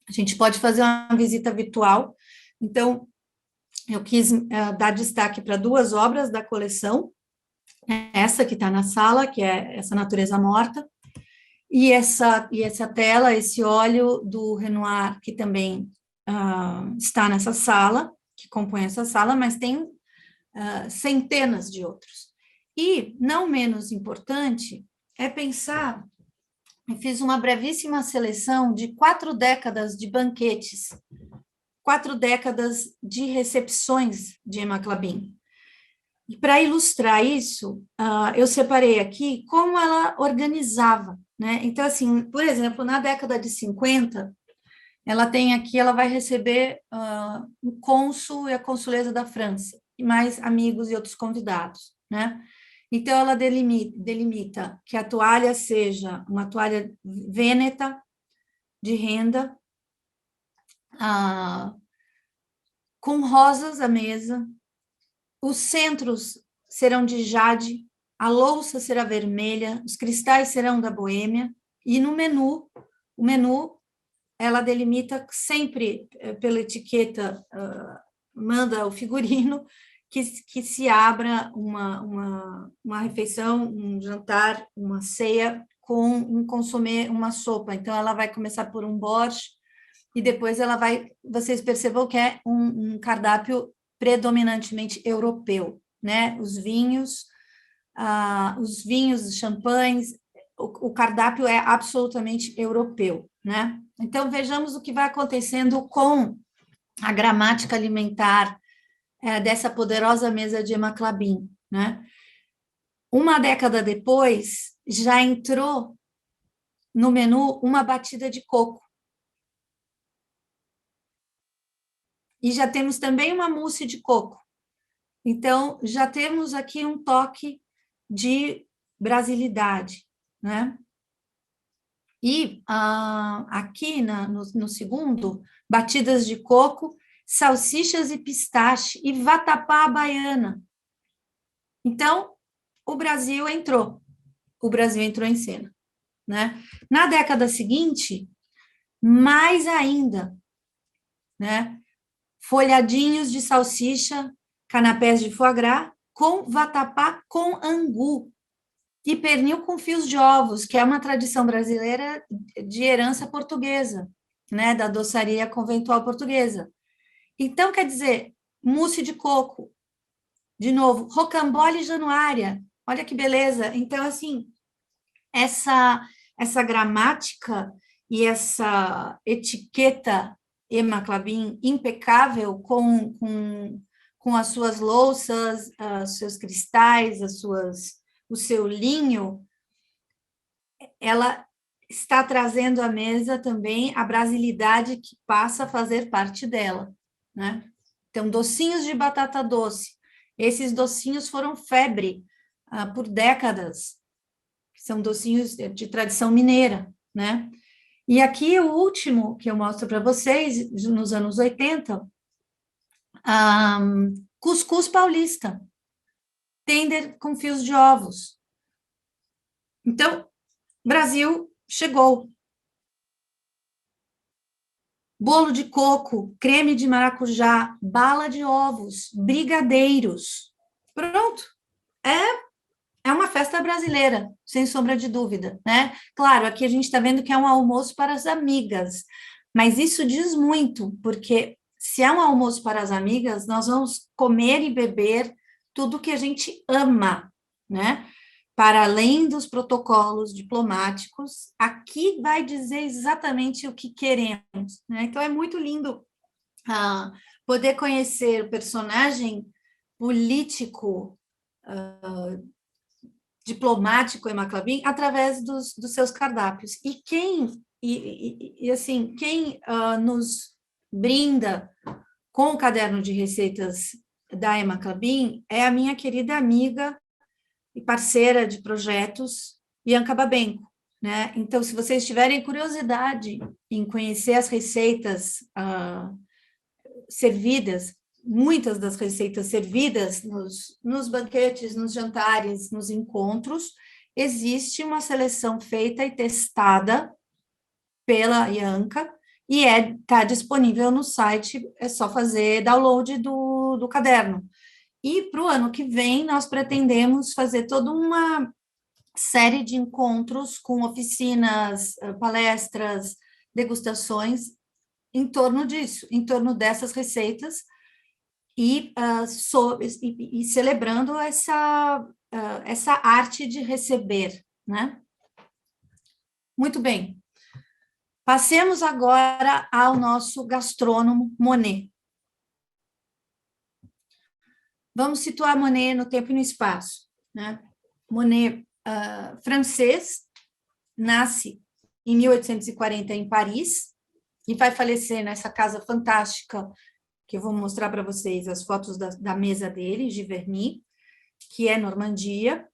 A gente pode fazer uma visita virtual. Então, eu quis dar destaque para 2 obras da coleção, essa que está na sala, que é essa Natureza Morta, e essa tela, esse óleo do Renoir, que também está nessa sala, que compõe essa sala, mas tem centenas de outros. E, não menos importante, é pensar, eu fiz uma brevíssima seleção de 4 décadas de banquetes, 4 décadas de recepções de Emma Clabin. E para ilustrar isso, eu separei aqui como ela organizava, né? Então, assim, por exemplo, na década de 50, ela vai receber o cônsul e a consuleza da França, e mais amigos e outros convidados, né? Então, ela delimita que a toalha seja uma toalha vêneta, de renda, com rosas à mesa, os centros serão de jade, a louça será vermelha, os cristais serão da Boêmia, e no menu, o menu, ela delimita sempre, pela etiqueta, manda o figurino, que se abra uma refeição, um jantar, uma ceia, com um consomé, uma sopa. Então, ela vai começar por um borscht, e depois vocês percebam que é um cardápio predominantemente europeu, né? Os vinhos, os champanhes, o cardápio é absolutamente europeu, né? Então, vejamos o que vai acontecendo com a gramática alimentar dessa poderosa mesa de Emma Clabin, né? Uma década depois, já entrou no menu uma batida de coco. E já temos também uma mousse de coco. Então, já temos aqui um toque de brasilidade, né? E aqui no segundo, batidas de coco, salsichas e pistache e vatapá à baiana. Então, o Brasil entrou em cena, né? Na década seguinte, mais ainda, né? Folhadinhos de salsicha, canapés de foie gras, com vatapá com angu, e pernil com fios de ovos, que é uma tradição brasileira de herança portuguesa, né, da doçaria conventual portuguesa. Então, quer dizer, mousse de coco, de novo, rocambole januária, olha que beleza. Então, assim, essa gramática e essa etiqueta Emma Clabin impecável com as suas louças, os seus cristais, o seu linho, ela está trazendo à mesa também a brasilidade que passa a fazer parte dela, né? Então, docinhos de batata doce. Esses docinhos foram febre por décadas. São docinhos de tradição mineira, né? E aqui o último que eu mostro para vocês, nos anos 80, cuscuz paulista, tender com fios de ovos. Então, Brasil chegou. Bolo de coco, creme de maracujá, bala de ovos, brigadeiros. Pronto. É uma festa brasileira, sem sombra de dúvida, né? Claro, aqui a gente está vendo que é um almoço para as amigas, mas isso diz muito, porque se é um almoço para as amigas, nós vamos comer e beber tudo que a gente ama, né? Para além dos protocolos diplomáticos, aqui vai dizer exatamente o que queremos, né? Então, é muito lindo poder conhecer o personagem político, diplomático Emma Clabin através dos seus cardápios. E assim, quem nos brinda com o caderno de receitas da Emma Clabin é a minha querida amiga e parceira de projetos, Bianca Babenco, né? Então, se vocês tiverem curiosidade em conhecer as receitas servidas, muitas das receitas servidas nos banquetes, nos jantares, nos encontros, existe uma seleção feita e testada pela Bianca, e está disponível no site, é só fazer download do caderno. E para o ano que vem, nós pretendemos fazer toda uma série de encontros com oficinas, palestras, degustações em torno disso, em torno dessas receitas, e celebrando essa arte de receber, né? Muito bem. Passemos agora ao nosso gastrônomo Monet. Vamos situar Monet no tempo e no espaço, né? Monet, francês, nasce em 1840 em Paris e vai falecer nessa casa fantástica, que eu vou mostrar para vocês as fotos da mesa dele, Giverny, que é Normandia.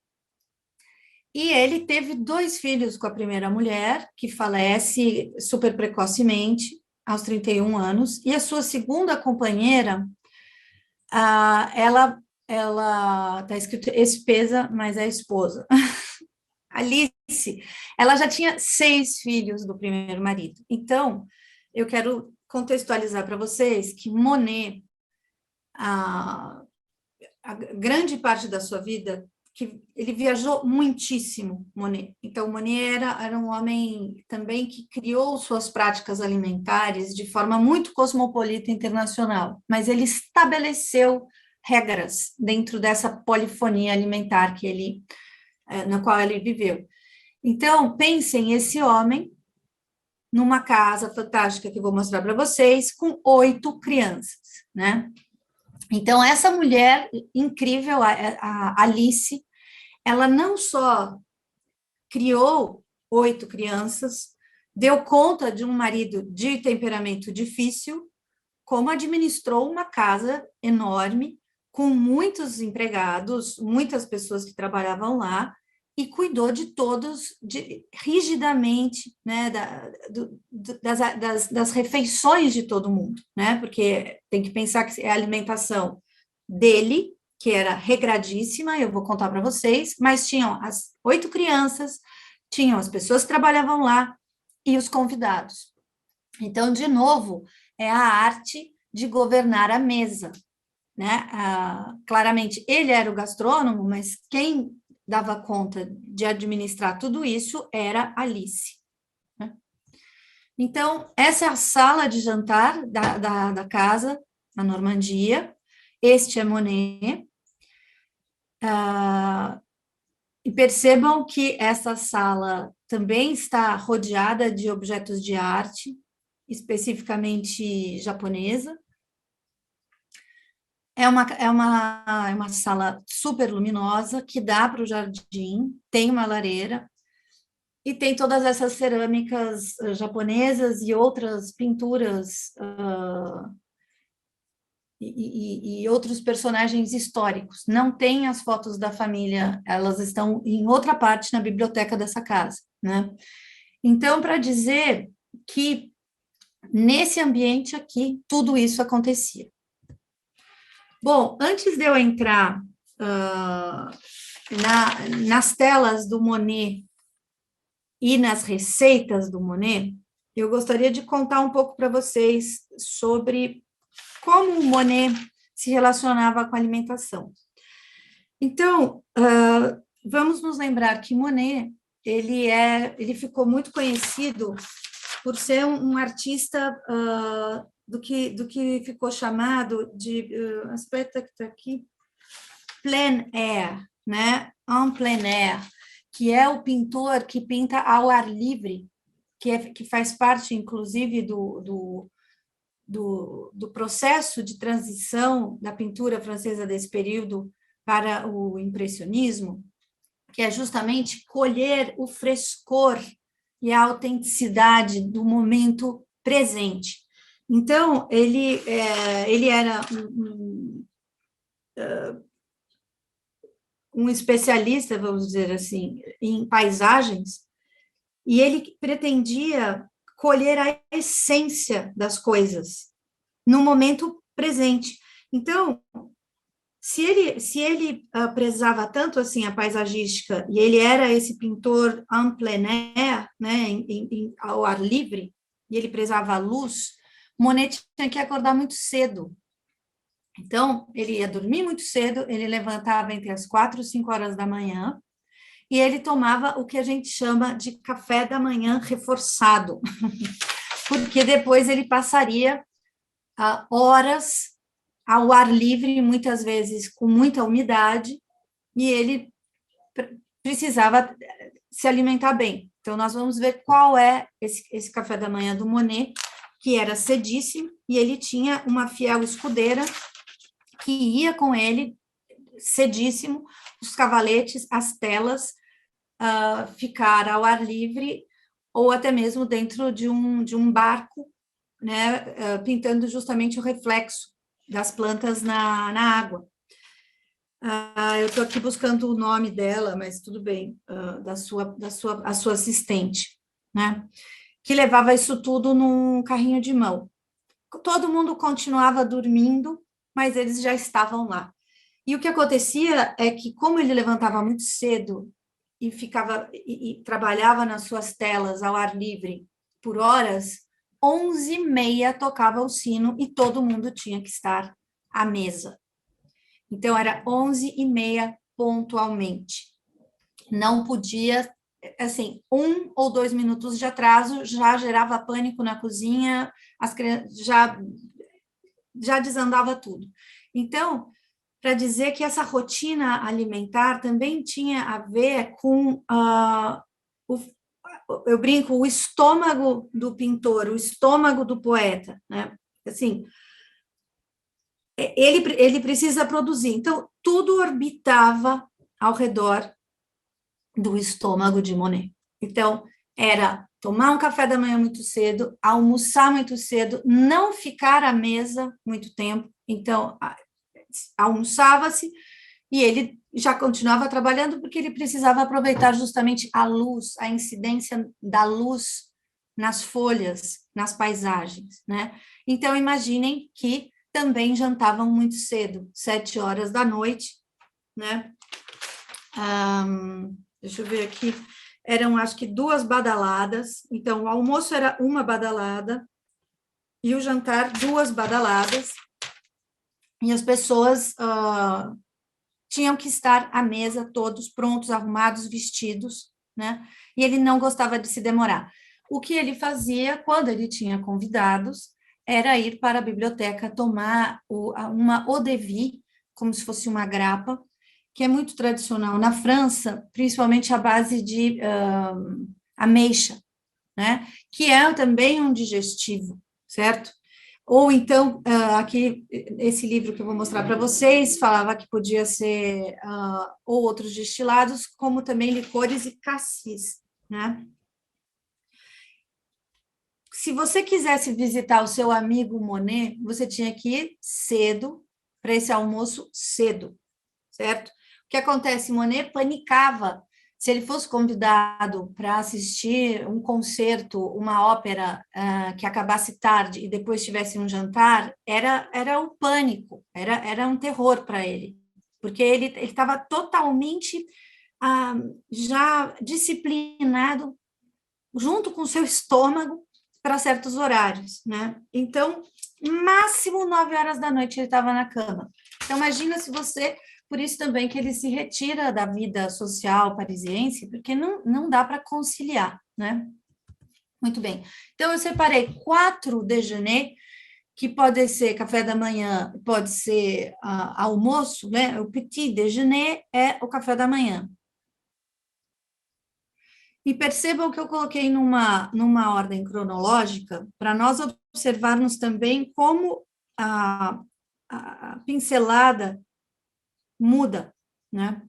E ele teve 2 filhos com a primeira mulher, que falece super precocemente, aos 31 anos, e a sua segunda companheira, ela está escrito espesa, mas é esposa. Alice, ela já tinha 6 filhos do primeiro marido. Então, eu quero contextualizar para vocês que Monet, a grande parte da sua vida, que ele viajou muitíssimo, Monet. Então, Monet era um homem também que criou suas práticas alimentares de forma muito cosmopolita e internacional, mas ele estabeleceu regras dentro dessa polifonia alimentar na qual ele viveu. Então, pensem esse homem numa casa fantástica que eu vou mostrar para vocês, com 8 crianças, né? Então, essa mulher incrível, a Alice, ela não só criou 8 crianças, deu conta de um marido de temperamento difícil, como administrou uma casa enorme, com muitos empregados, muitas pessoas que trabalhavam lá, e cuidou de todos rigidamente, né, das refeições de todo mundo, né, porque tem que pensar que é a alimentação dele, que era regradíssima, eu vou contar para vocês, mas tinham as 8 crianças, tinham as pessoas que trabalhavam lá e os convidados. Então, de novo, é a arte de governar a mesa, né? Claramente, ele era o gastrônomo, mas quem dava conta de administrar tudo isso era Alice, né? Então, essa é a sala de jantar da casa, na Normandia. Este é Monet. E percebam que essa sala também está rodeada de objetos de arte, especificamente japonesa. É uma sala super luminosa, que dá para o jardim, tem uma lareira, e tem todas essas cerâmicas japonesas e outras pinturas e outros personagens históricos. Não tem as fotos da família, elas estão em outra parte na biblioteca dessa casa, né? Então, para dizer que nesse ambiente aqui, tudo isso acontecia. Bom, antes de eu entrar nas telas do Monet e nas receitas do Monet, eu gostaria de contar um pouco para vocês sobre como o Monet se relacionava com a alimentação. Então, vamos nos lembrar que Monet, ele ficou muito conhecido por ser um artista do que ficou chamado de aspecto que está aqui, plein air, né? En plein air, que é o pintor que pinta ao ar livre, que faz parte, inclusive, do processo de transição da pintura francesa desse período para o impressionismo, que é justamente colher o frescor e a autenticidade do momento presente. Então, ele era um especialista, vamos dizer assim, em paisagens, e ele pretendia colher a essência das coisas no momento presente. Então, se ele prezava tanto assim a paisagística, e ele era esse pintor en plein air, né, ao ar livre, e ele prezava a luz, Monet tinha que acordar muito cedo. Então, ele ia dormir muito cedo, ele levantava entre as 4 e 5 horas da manhã, e ele tomava o que a gente chama de café da manhã reforçado, porque depois ele passaria horas ao ar livre, muitas vezes com muita umidade, e ele precisava se alimentar bem. Então, nós vamos ver qual é esse café da manhã do Monet, que era cedíssimo, e ele tinha uma fiel escudeira que ia com ele cedíssimo, os cavaletes, as telas, ficar ao ar livre, ou até mesmo dentro de um barco, né, pintando justamente o reflexo das plantas na água. Eu estou aqui buscando o nome dela, mas tudo bem, a sua assistente, né, que levava isso tudo num carrinho de mão. Todo mundo continuava dormindo, mas eles já estavam lá. E o que acontecia é que, como ele levantava muito cedo e trabalhava nas suas telas ao ar livre por horas, 11h30 tocava o sino e todo mundo tinha que estar à mesa. Então, era 11h30 pontualmente. Não podia, assim, 1 ou 2 minutos de atraso já gerava pânico na cozinha, as crianças já desandava tudo. Então, para dizer que essa rotina alimentar também tinha a ver com, eu brinco, o estômago do pintor, o estômago do poeta, né? Assim, ele precisa produzir. Então, tudo orbitava ao redor do estômago de Monet. Então, era tomar um café da manhã muito cedo, almoçar muito cedo, não ficar à mesa muito tempo. Então, almoçava-se e ele já continuava trabalhando porque ele precisava aproveitar justamente a luz, a incidência da luz nas folhas, nas paisagens, né? Então, imaginem que também jantavam muito cedo, 7 horas da noite, né? Deixa eu ver aqui, eram acho que 2 badaladas, então o almoço era uma badalada e o jantar 2 badaladas, e as pessoas tinham que estar à mesa, todos prontos, arrumados, vestidos, né? E ele não gostava de se demorar. O que ele fazia, quando ele tinha convidados, era ir para a biblioteca tomar uma eau de vie, como se fosse uma grapa, que é muito tradicional na França, principalmente à base de ameixa, né? Que é também um digestivo, certo? Ou então, aqui, esse livro que eu vou mostrar para vocês, falava que podia ser ou outros destilados, como também licores e cassis, né? Se você quisesse visitar o seu amigo Monet, você tinha que ir cedo, para esse almoço cedo, certo? O que acontece? Monet panicava. Se ele fosse convidado para assistir um concerto, uma ópera que acabasse tarde e depois tivesse um jantar, era o pânico, era um terror para ele, porque ele estava totalmente já disciplinado, junto com o seu estômago, para certos horários, né? Então, máximo 9 horas da noite ele estava na cama. Então, imagina se você... Por isso também que ele se retira da vida social parisiense, porque não dá para conciliar, né? Muito bem. Então, eu separei 4 déjeuners que pode ser café da manhã, pode ser almoço, né? O petit déjeuner é o café da manhã. E percebam que eu coloquei numa ordem cronológica para nós observarmos também como a pincelada muda, né?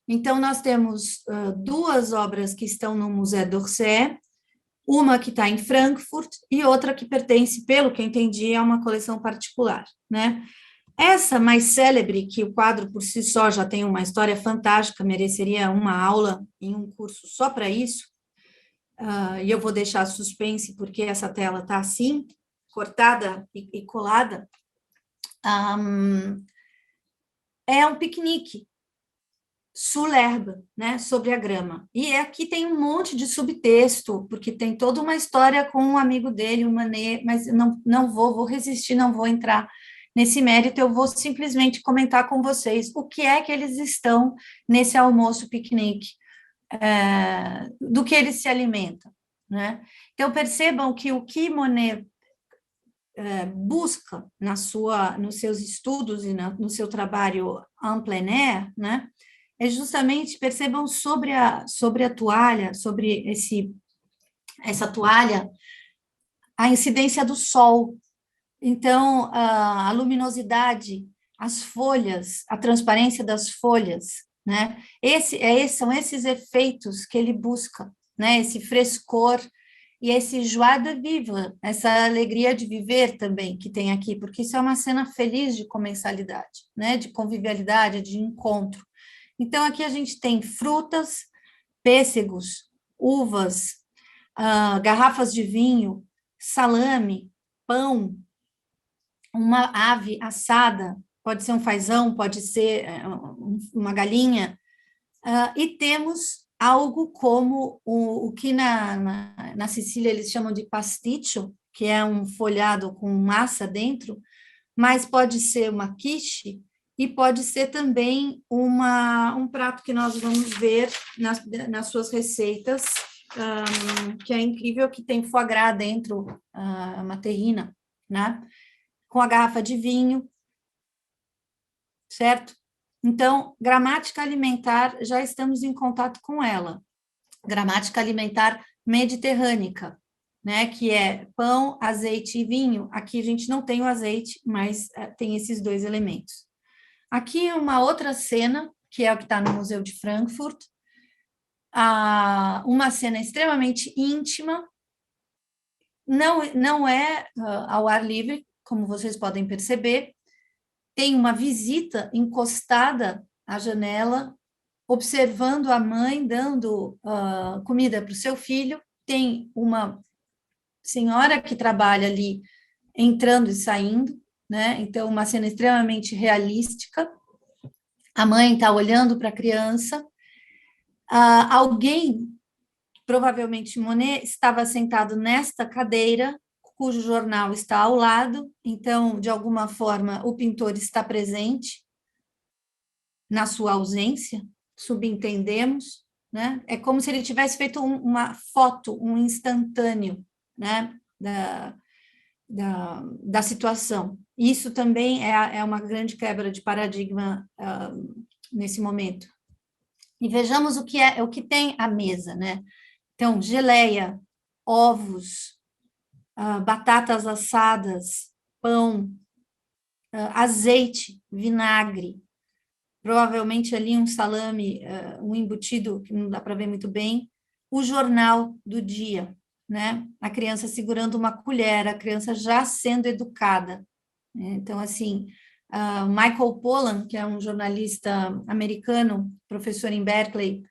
Então, nós temos duas obras que estão no Musée d'Orsay, uma que está em Frankfurt e outra que pertence, pelo que eu entendi, a uma coleção particular, né? Essa mais célebre, que o quadro por si só já tem uma história fantástica, mereceria uma aula em um curso só para isso, e eu vou deixar suspense porque essa tela está assim, cortada e colada, é um piquenique sous l'herbe, né, sobre a grama. E aqui tem um monte de subtexto, porque tem toda uma história com um amigo dele, o Manet, mas não vou resistir, não vou entrar nesse mérito, eu vou simplesmente comentar com vocês o que é que eles estão nesse almoço piquenique, do que eles se alimentam, né? Então, percebam que o que Monet busca nos seus estudos e no seu trabalho en plein air, né, é justamente, percebam, sobre a toalha, sobre essa toalha, a incidência do sol. Então, a luminosidade, as folhas, a transparência das folhas, né? São esses efeitos que ele busca, né? Esse frescor e esse joie de vivre, essa alegria de viver também que tem aqui, porque isso é uma cena feliz de comensalidade, né? De convivialidade, de encontro. Então, aqui a gente tem frutas, pêssegos, uvas, garrafas de vinho, salame, pão, uma ave assada, pode ser um fazão, pode ser uma galinha, e temos algo como o que na Sicília eles chamam de pasticcio, que é um folhado com massa dentro, mas pode ser uma quiche e pode ser também um prato que nós vamos ver nas suas receitas, que é incrível, que tem foie gras dentro, uma terrina, né? Com a garrafa de vinho, certo? Então, gramática alimentar, já estamos em contato com ela. Gramática alimentar mediterrânica, né? Que é pão, azeite e vinho. Aqui a gente não tem o azeite, mas tem esses dois elementos. Aqui uma outra cena, que é o que está no Museu de Frankfurt, uma cena extremamente íntima, não é ao ar livre, como vocês podem perceber, tem uma visita encostada à janela, observando a mãe dando comida para o seu filho, tem uma senhora que trabalha ali entrando e saindo, né? Então, uma cena extremamente realística, a mãe está olhando para a criança, alguém, provavelmente Monet, estava sentado nesta cadeira, cujo jornal está ao lado, então, de alguma forma, o pintor está presente na sua ausência, subentendemos, né? É como se ele tivesse feito uma foto, um instantâneo, né? Da situação. Isso também é uma grande quebra de paradigma nesse momento. E vejamos o que tem à mesa, né? Então, geleia, ovos, batatas assadas, pão, azeite, vinagre, provavelmente ali um salame, um embutido, que não dá para ver muito bem, o jornal do dia, né? A criança segurando uma colher, a criança já sendo educada. Então, assim, Michael Pollan, que é um jornalista americano, professor em Berkeley,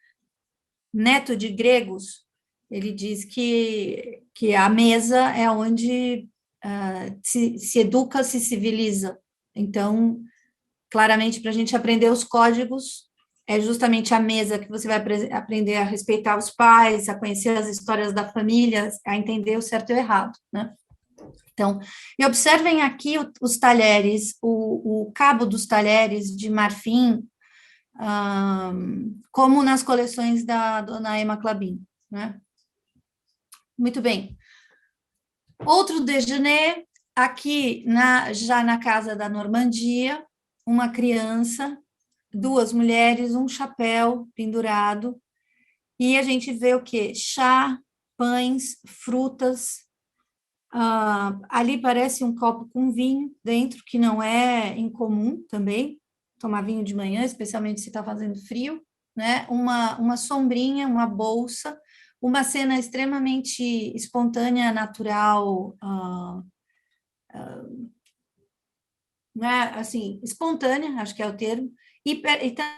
neto de gregos, ele diz que a mesa é onde se educa, se civiliza. Então, claramente, para a gente aprender os códigos, é justamente a mesa que você vai aprender a respeitar os pais, a conhecer as histórias da família, a entender o certo e o errado, né? Então, e observem aqui os talheres, o cabo dos talheres de marfim, como nas coleções da dona Emma Clabin, né? Muito bem. Outro déjeuner, aqui, já na casa da Normandia, uma criança, 2 mulheres, um chapéu pendurado, e a gente vê o quê? Chá, pães, frutas. Ali parece um copo com vinho dentro, que não é incomum também, tomar vinho de manhã, especialmente se está fazendo frio, né? Uma sombrinha, uma bolsa, uma cena extremamente espontânea, natural, né? Assim, espontânea, acho que é o termo, e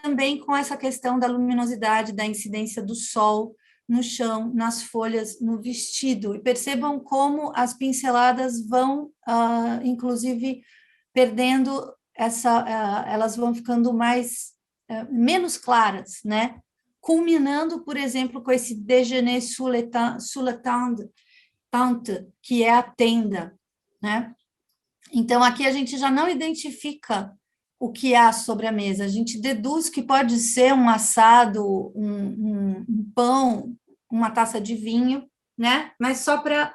também com essa questão da luminosidade, da incidência do sol no chão, nas folhas, no vestido. E percebam como as pinceladas vão, inclusive, perdendo elas vão ficando menos claras, né? Culminando, por exemplo, com esse déjeuner sous la tente, que é a tenda, né? Então, aqui a gente já não identifica o que há sobre a mesa, a gente deduz que pode ser um assado, um pão, uma taça de vinho, né? Mas só para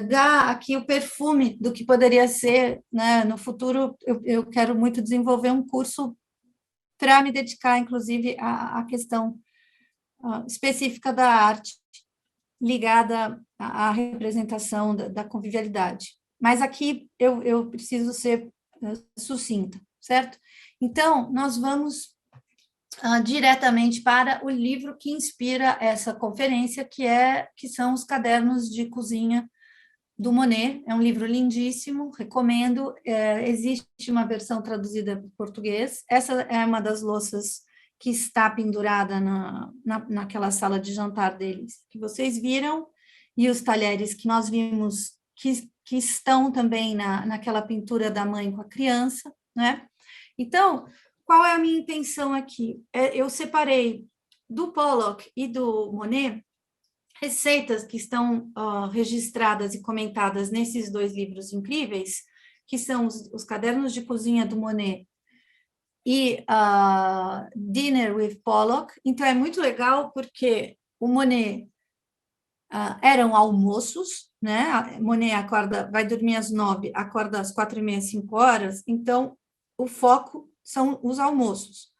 dar aqui o perfume do que poderia ser, né? No futuro, eu quero muito desenvolver um curso para me dedicar, inclusive, à questão específica da arte ligada à representação da convivialidade. Mas aqui eu preciso ser sucinta, certo? Então, nós vamos diretamente para o livro que inspira essa conferência, que são os Cadernos de Cozinha do Monet. É um livro lindíssimo, recomendo. Existe uma versão traduzida para o português. Essa é uma das louças que está pendurada naquela sala de jantar deles, que vocês viram, e os talheres que nós vimos, que estão também naquela pintura da mãe com a criança, né? Então, qual é a minha intenção aqui? Eu separei do Pollock e do Monet receitas que estão registradas e comentadas nesses 2 livros incríveis, que são os Cadernos de Cozinha do Monet e Dinner with Pollock. Então, é muito legal porque o Monet eram almoços, né? Monet vai dormir às 9, acorda às 4h30, 5 horas, então o foco são os almoços.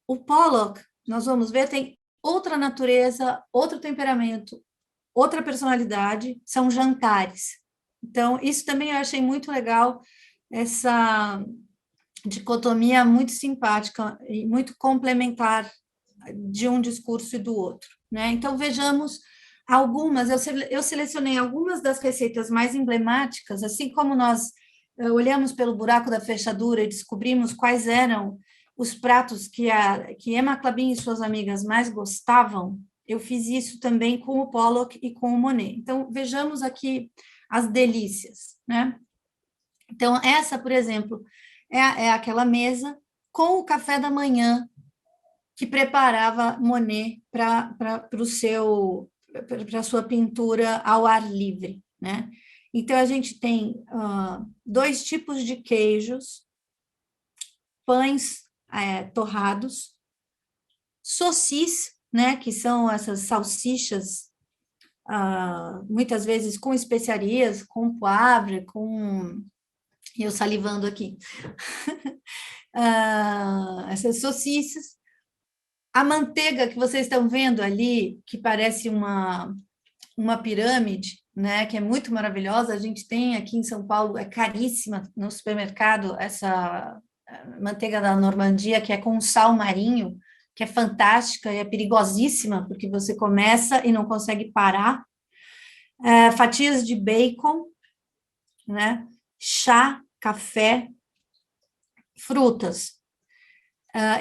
O Pollock, nós vamos ver, tem outra natureza, outro temperamento, outra personalidade, são jantares. Então, isso também eu achei muito legal, essa dicotomia muito simpática e muito complementar de um discurso e do outro, né? Então, vejamos algumas, eu selecionei algumas das receitas mais emblemáticas, assim como nós olhamos pelo buraco da fechadura e descobrimos quais eram os pratos que Emma Clabin e suas amigas mais gostavam. Eu fiz isso também com o Pollock e com o Monet. Então, vejamos aqui as delícias, né? Então, essa, por exemplo, é aquela mesa com o café da manhã que preparava Monet para a sua pintura ao ar livre, né? Então, a gente tem 2 tipos de queijos, pães torrados, saucisses, né, que são essas salsichas, muitas vezes com especiarias, com poivre, eu salivando aqui, essas saucisses. A manteiga que vocês estão vendo ali, que parece uma pirâmide, né, que é muito maravilhosa, a gente tem aqui em São Paulo, é caríssima no supermercado, essa manteiga da Normandia, que é com sal marinho, que é fantástica e é perigosíssima, porque você começa e não consegue parar. Fatias de bacon, né, chá, café, frutas.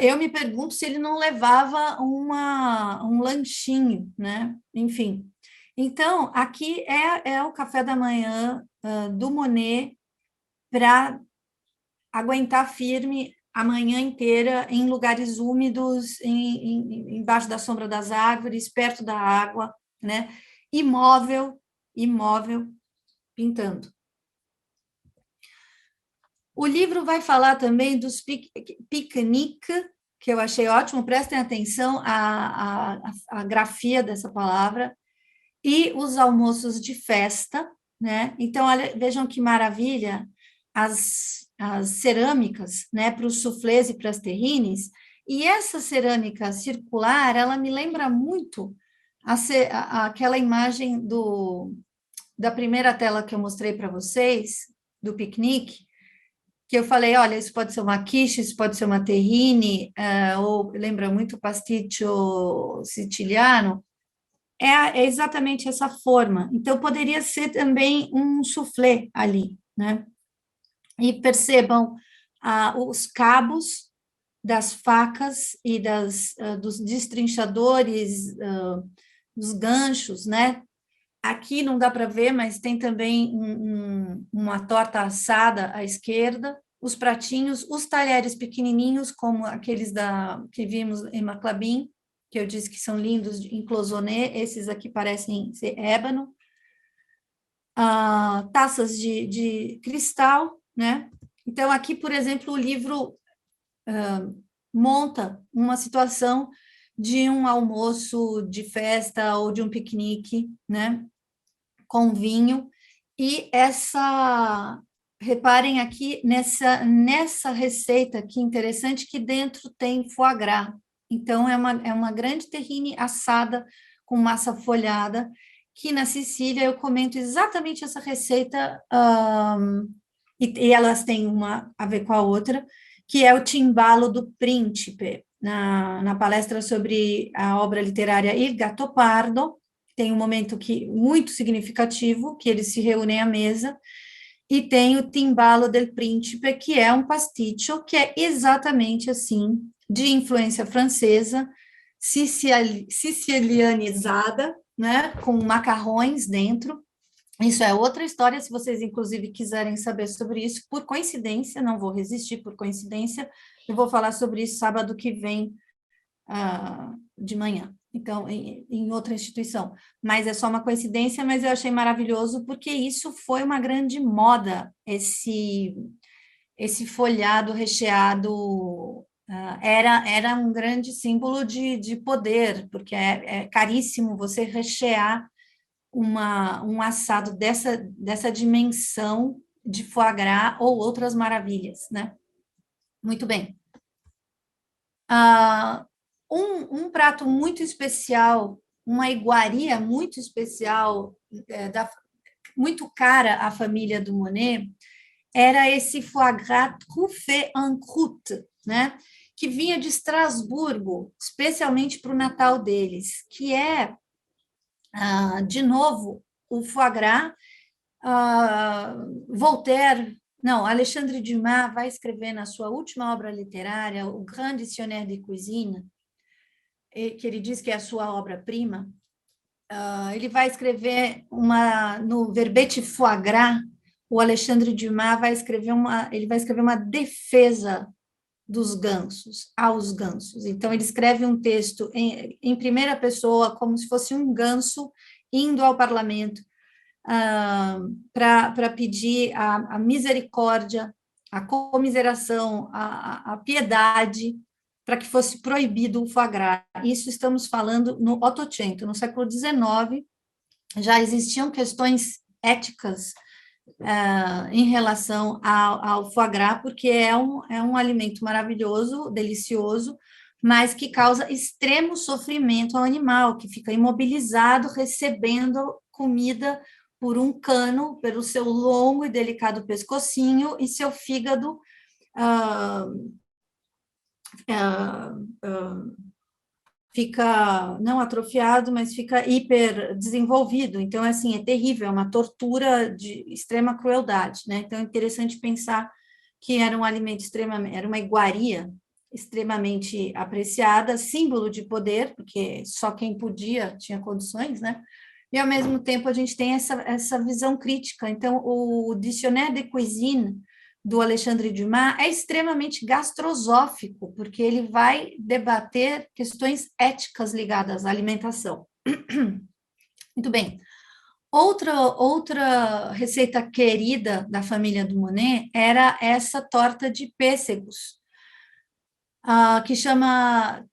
Eu me pergunto se ele não levava um lanchinho, né? Enfim. Então, aqui é o café da manhã do Monet para aguentar firme a manhã inteira em lugares úmidos, embaixo da sombra das árvores, perto da água, né? Imóvel, pintando. O livro vai falar também dos piqueniques, que eu achei ótimo, prestem atenção à grafia dessa palavra, e os almoços de festa, né? Então, olha, vejam que maravilha as cerâmicas, né, para os soufflés e para as terrines, e essa cerâmica circular, ela me lembra muito aquela imagem da primeira tela que eu mostrei para vocês, do piquenique, que eu falei, olha, isso pode ser uma quiche, isso pode ser uma terrine, ou lembra muito pasticcio siciliano, é exatamente essa forma. Então, poderia ser também um soufflé ali, né? E percebam os cabos das facas e dos destrinchadores, dos ganchos, né? Aqui não dá para ver, mas tem também uma torta assada à esquerda, os pratinhos, os talheres pequenininhos, como aqueles que vimos em Maclabin, que eu disse que são lindos, em cloisonné, esses aqui parecem ser ébano, taças de cristal, né? Então, aqui, por exemplo, o livro monta uma situação de um almoço de festa ou de um piquenique, né? Com vinho, e reparem aqui nessa receita, que interessante, que dentro tem foie gras. Então, é uma grande terrine assada com massa folhada, que na Sicília eu comento exatamente essa receita, e elas têm uma a ver com a outra, que é o Timbalo do Príncipe, na palestra sobre a obra literária Il Gattopardo. Tem um momento muito significativo, que eles se reúnem à mesa, e tem o Timbalo del Príncipe, que é um pasticcio, que é exatamente assim, de influência francesa, sicilianizada, né, com macarrões dentro. Isso é outra história, se vocês, inclusive, quiserem saber sobre isso, por coincidência, não vou resistir, por coincidência, eu vou falar sobre isso sábado que vem, de manhã. Então, em outra instituição, mas é só uma coincidência, mas eu achei maravilhoso, porque isso foi uma grande moda, esse folhado recheado, era um grande símbolo de poder, porque é caríssimo você rechear um assado dessa dimensão de foie gras ou outras maravilhas, né? Muito bem. Um prato muito especial, uma iguaria muito especial, muito cara à família do Monet, era esse foie gras truffé en croûte, né? Que vinha de Estrasburgo, especialmente para o Natal deles, que é, de novo, o foie gras. Alexandre Dumas vai escrever na sua última obra literária, o Grand Dictionnaire de Cuisine, que ele diz que é a sua obra-prima. Ele vai escrever no verbete foie gras, o Alexandre Dumas vai escrever uma defesa dos gansos, aos gansos. Então, ele escreve um texto em primeira pessoa, como se fosse um ganso indo ao parlamento, para pedir a misericórdia, a comiseração, a piedade, para que fosse proibido o foie gras. Isso estamos falando no Ottocento, no século XIX, já existiam questões éticas em relação ao foie gras, porque é um alimento maravilhoso, delicioso, mas que causa extremo sofrimento ao animal, que fica imobilizado, recebendo comida por um cano, pelo seu longo e delicado pescocinho, e seu fígado fica não atrofiado, mas fica hiper desenvolvido. Então, assim, é terrível, é uma tortura de extrema crueldade, né? Então, é interessante pensar que era um alimento era uma iguaria extremamente apreciada, símbolo de poder, porque só quem podia tinha condições, né? E, ao mesmo tempo, a gente tem essa visão crítica. Então, o Dictionnaire de Cuisine, do Alexandre Dumas, é extremamente gastrosófico, porque ele vai debater questões éticas ligadas à alimentação. Muito bem. Outra receita querida da família do Monet era essa torta de pêssegos, que chama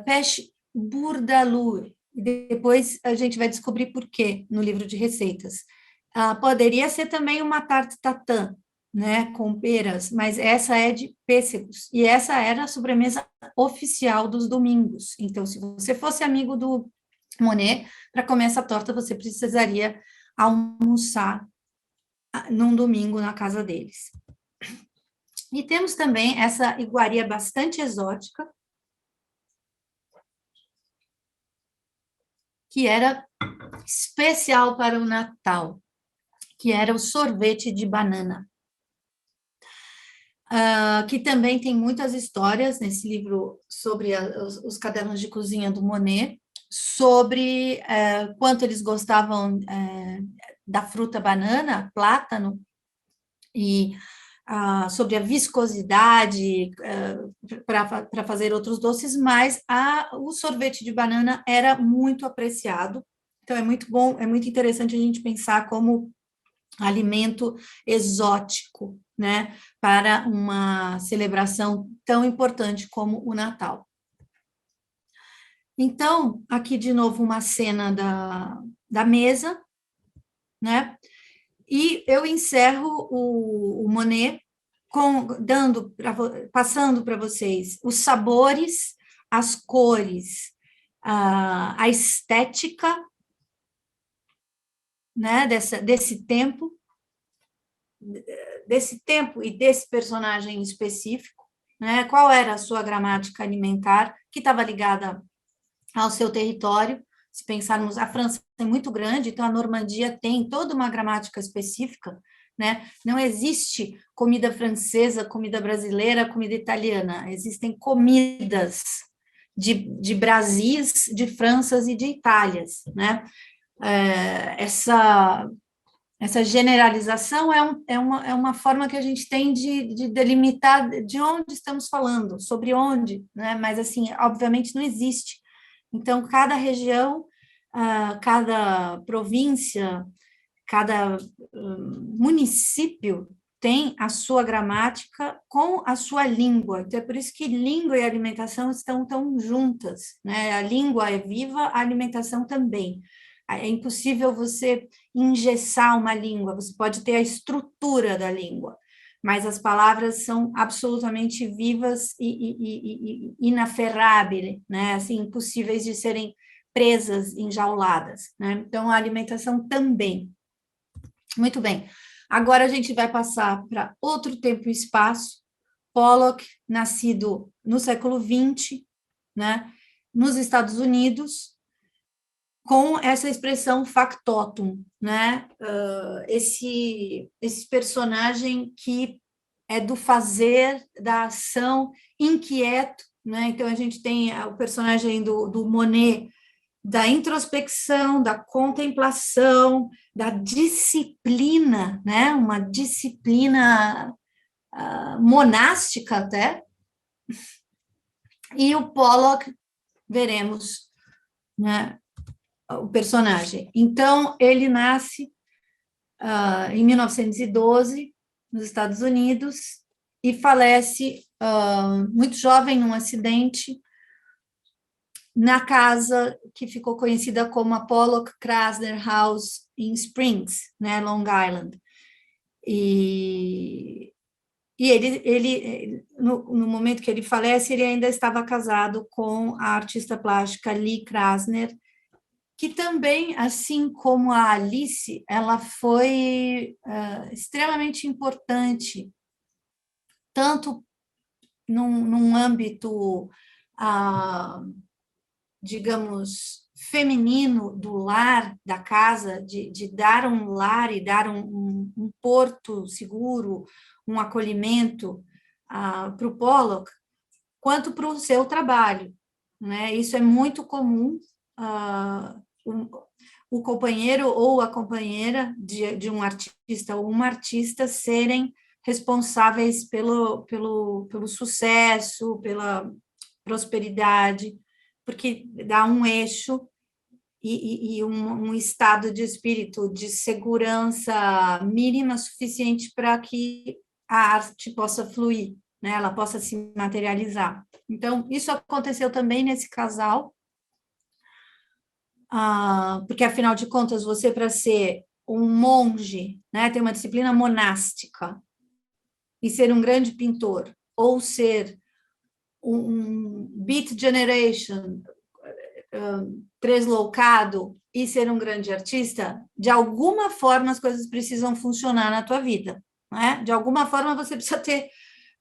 pêche bourdaloue. E depois a gente vai descobrir por quê no livro de receitas. Poderia ser também uma tarte tatin, né, com peras, mas essa é de pêssegos, e essa era a sobremesa oficial dos domingos. Então, se você fosse amigo do Monet, para comer essa torta, você precisaria almoçar num domingo na casa deles. E temos também essa iguaria bastante exótica, que era especial para o Natal, que era o sorvete de banana. Que também tem muitas histórias nesse livro sobre os cadernos de cozinha do Monet, sobre quanto eles gostavam da fruta banana, plátano, e sobre a viscosidade para fazer outros doces, mas o sorvete de banana era muito apreciado. Então, é muito bom, é muito interessante a gente pensar como alimento exótico, né, para uma celebração tão importante como o Natal. Então, aqui de novo uma cena da mesa, né, e eu encerro o Monet passando para vocês os sabores, as cores, a estética, né, desse tempo e desse personagem específico, né? Qual era a sua gramática alimentar, que estava ligada ao seu território. Se pensarmos, a França é muito grande, então a Normandia tem toda uma gramática específica, né? Não existe comida francesa, comida brasileira, comida italiana, existem comidas de Brasis, de Franças e de Itálias, né? Essa generalização é uma forma que a gente tem de delimitar de onde estamos falando, sobre onde, né? Mas, assim, obviamente não existe. Então, cada região, cada província, cada município tem a sua gramática com a sua língua. Então, é por isso que língua e alimentação estão tão juntas, né? A língua é viva, a alimentação também. É impossível você engessar uma língua, você pode ter a estrutura da língua, mas as palavras são absolutamente vivas e inaferráveis, né? Assim, impossíveis de serem presas, enjauladas, né? Então, a alimentação também. Muito bem. Agora a gente vai passar para outro tempo e espaço. Pollock, nascido no século XX, né? Nos Estados Unidos, com essa expressão factotum, né? Esse personagem que é do fazer, da ação, inquieto, né? Então, a gente tem o personagem do Monet, da introspecção, da contemplação, da disciplina, né? Uma disciplina monástica até. E o Pollock, veremos, né? O personagem. Então, ele nasce em 1912, nos Estados Unidos, e falece muito jovem num acidente na casa que ficou conhecida como a Pollock Krasner House em Springs, né, Long Island. E ele no momento que ele falece, ele ainda estava casado com a artista plástica Lee Krasner, que também, assim como a Alice, ela foi extremamente importante, tanto num âmbito, digamos, feminino do lar, da casa, de dar um lar e dar um porto seguro, um acolhimento para o Pollock, quanto para o seu trabalho, né? Isso é muito comum, o companheiro ou a companheira de um artista ou uma artista serem responsáveis pelo sucesso, pela prosperidade, porque dá um eixo e um estado de espírito de segurança mínima suficiente para que a arte possa fluir, né? Ela possa se materializar. Então, isso aconteceu também nesse casal, porque, afinal de contas, você, para ser um monge, né, ter uma disciplina monástica e ser um grande pintor, ou ser um beat generation, tresloucado e ser um grande artista, de alguma forma as coisas precisam funcionar na tua vida, né? De alguma forma você precisa ter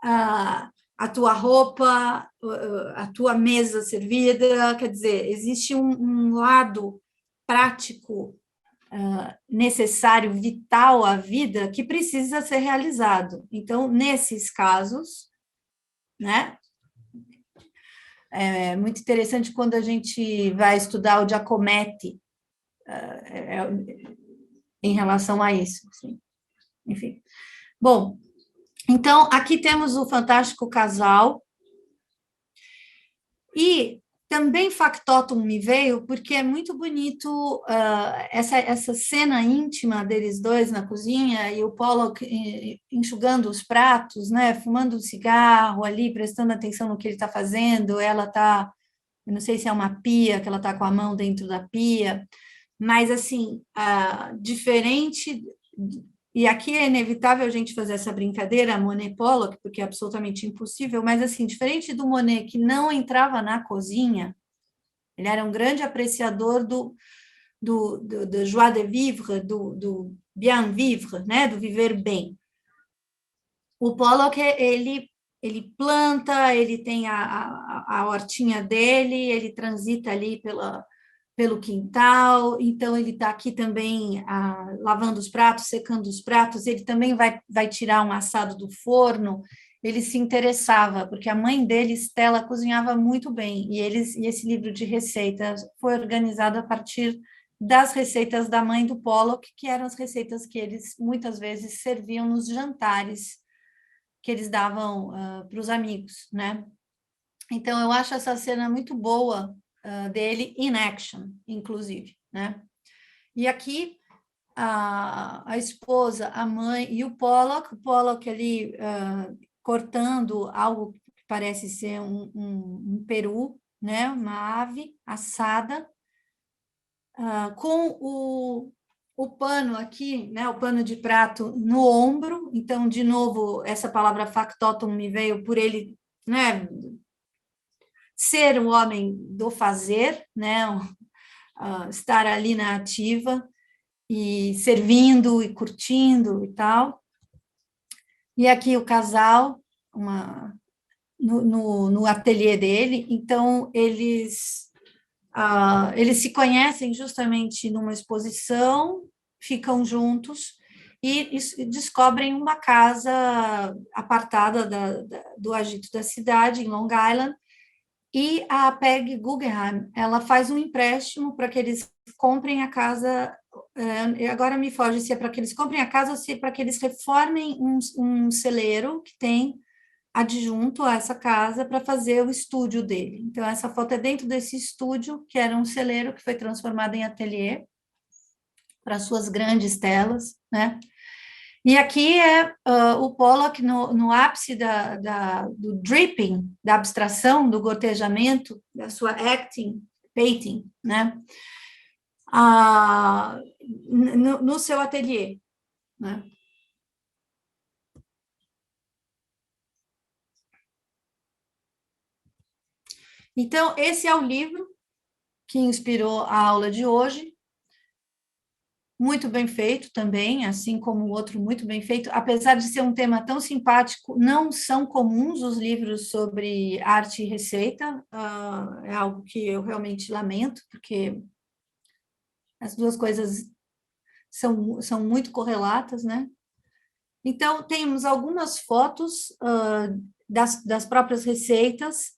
a tua roupa, a tua mesa servida, quer dizer, existe um lado prático, necessário, vital à vida, que precisa ser realizado. Então, nesses casos, né, é muito interessante quando a gente vai estudar o Giacometti em relação a isso. Assim. Enfim. Bom, então, aqui temos o fantástico casal. E também Factotum me veio porque é muito bonito essa cena íntima deles dois na cozinha e o Pollock enxugando os pratos, né, fumando um cigarro ali, prestando atenção no que ele está fazendo. Ela está, eu não sei se é uma pia, que ela está com a mão dentro da pia, mas assim, diferente. E aqui é inevitável a gente fazer essa brincadeira, Monet Pollock, porque é absolutamente impossível, mas assim, diferente do Monet, que não entrava na cozinha, ele era um grande apreciador do joie de vivre, do bien vivre, né, do viver bem. O Pollock, ele planta, ele tem a hortinha dele, ele transita ali pelo quintal, então ele está aqui também lavando os pratos, secando os pratos, ele também vai tirar um assado do forno. Ele se interessava, porque a mãe dele, Stella, cozinhava muito bem, e esse livro de receitas foi organizado a partir das receitas da mãe do Pollock, que eram as receitas que eles muitas vezes serviam nos jantares que eles davam para os amigos, né? Então, eu acho essa cena muito boa, dele in action, inclusive, né? E aqui a esposa, a mãe e o Pollock ali cortando algo que parece ser um peru, né? Uma ave assada, com o pano aqui, né? O pano de prato no ombro. Então, de novo, essa palavra factotum me veio por ele, né? Ser um homem do fazer, né? Estar ali na ativa e servindo e curtindo e tal. E aqui o casal, no ateliê dele. Então, eles se conhecem justamente numa exposição, ficam juntos e descobrem uma casa apartada do agito da cidade, em Long Island. E a Peg Guggenheim, ela faz um empréstimo para que eles comprem a casa, agora me foge se é para que eles comprem a casa ou se é para que eles reformem um celeiro que tem adjunto a essa casa para fazer o estúdio dele. Então, essa foto é dentro desse estúdio, que era um celeiro que foi transformado em ateliê para suas grandes telas, né? E aqui é o Pollock no ápice do dripping, da abstração, do gotejamento, da sua painting, né? No seu ateliê, né? Então, esse é o livro que inspirou a aula de hoje. Muito bem feito também, assim como o outro muito bem feito. Apesar de ser um tema tão simpático, não são comuns os livros sobre arte e receita. É algo que eu realmente lamento, porque as duas coisas são muito correlatas, né? Então, temos algumas fotos das próprias receitas,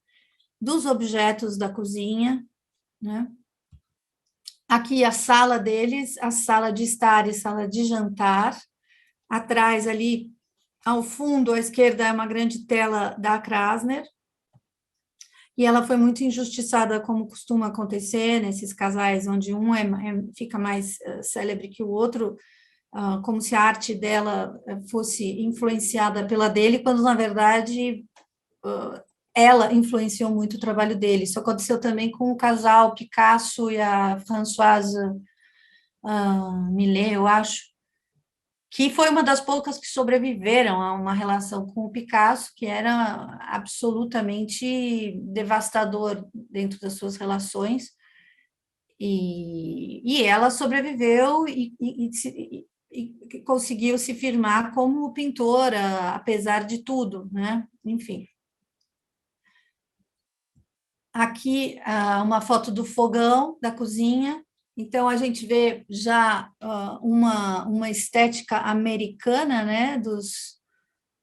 dos objetos da cozinha, né? Aqui a sala deles, a sala de estar e sala de jantar. Atrás ali, ao fundo, à esquerda, é uma grande tela da Krasner. E ela foi muito injustiçada, como costuma acontecer nesses casais, onde um fica mais célebre que o outro, como se a arte dela fosse influenciada pela dele, quando, na verdade, ela influenciou muito o trabalho dele. Isso aconteceu também com o casal Picasso e a Françoise Millet, eu acho, que foi uma das poucas que sobreviveram a uma relação com o Picasso, que era absolutamente devastador dentro das suas relações, e ela sobreviveu e conseguiu se firmar como pintora, apesar de tudo, né? Enfim. Aqui, uma foto do fogão da cozinha. Então, a gente vê já uma estética americana, né,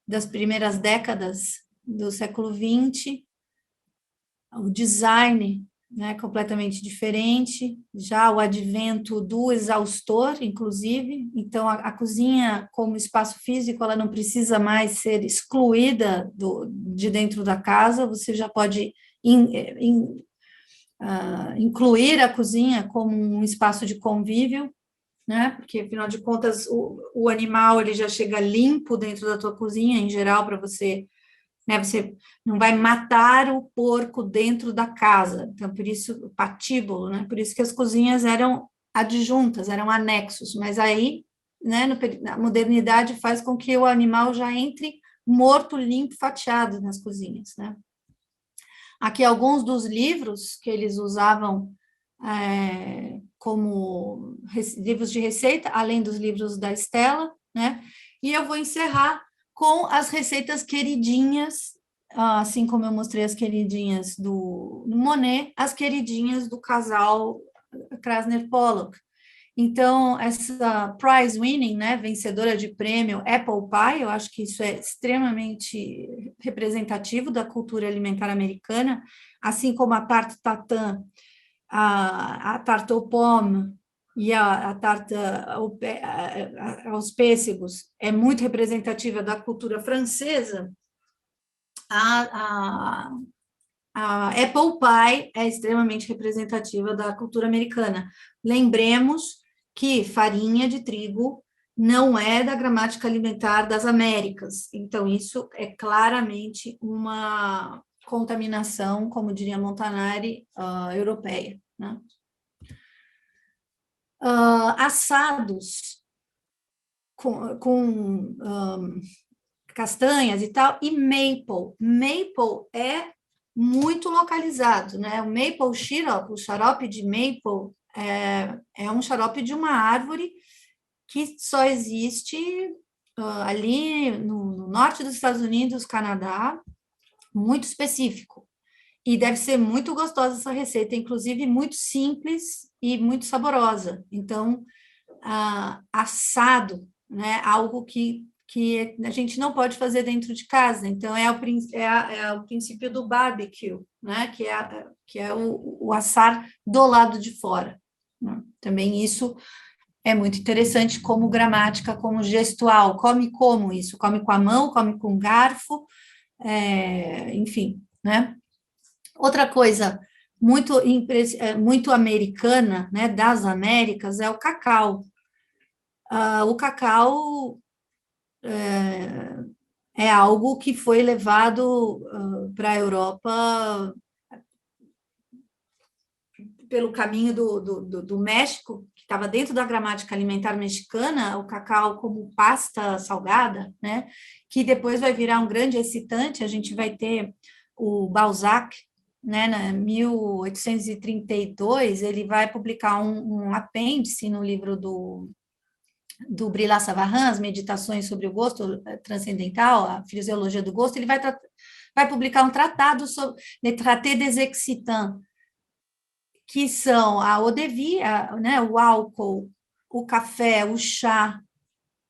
das primeiras décadas do século XX, o design, né, completamente diferente, já o advento do exaustor, inclusive. Então, a cozinha, como espaço físico, ela não precisa mais ser excluída de dentro da casa, você já pode incluir a cozinha como um espaço de convívio, né? Porque, afinal de contas, o animal ele já chega limpo dentro da tua cozinha, em geral, para você, né? Você não vai matar o porco dentro da casa. Então, por isso, o patíbulo, né? Por isso que as cozinhas eram adjuntas, eram anexos. Mas aí, né, a modernidade faz com que o animal já entre morto, limpo, fatiado nas cozinhas, né? Aqui alguns dos livros que eles usavam como livros de receita, além dos livros da Stella, né? E eu vou encerrar com as receitas queridinhas, assim como eu mostrei as queridinhas do Monet, as queridinhas do casal Krasner-Pollock. Então, essa prize winning, né, vencedora de prêmio Apple Pie, eu acho que isso é extremamente representativo da cultura alimentar americana, assim como a tarte tatin, a tarte aux pommes e a tarte aos pêssegos, é muito representativa da cultura francesa. A Apple Pie é extremamente representativa da cultura americana. Lembremos que farinha de trigo não é da gramática alimentar das Américas. Então, isso é claramente uma contaminação, como diria Montanari, europeia, né? Assados com castanhas e tal, e maple. Maple é muito localizado, né? O maple syrup, o xarope de maple, é um xarope de uma árvore que só existe ali no norte dos Estados Unidos, Canadá, muito específico. E deve ser muito gostosa essa receita, inclusive muito simples e muito saborosa. Então, assado, né? Algo que a gente não pode fazer dentro de casa. Então, é o princípio do barbecue, né? Que é o assar do lado de fora, né? Também isso é muito interessante como gramática, como gestual. Come como isso? Come com a mão, come com garfo, enfim, né? Outra coisa muito americana, né, das Américas, é o cacau. O cacau é algo que foi levado para a Europa pelo caminho do México, que estava dentro da gramática alimentar mexicana, o cacau como pasta salgada, né, que depois vai virar um grande excitante. A gente vai ter o Balzac, né, em 1832, ele vai publicar um apêndice no livro do Brillat Savarin, as Meditações sobre o Gosto Transcendental, a Fisiologia do Gosto. Ele vai publicar um tratado sobre Les Traités des Excitants, que são a eau de vie, né, o álcool, o café, o chá,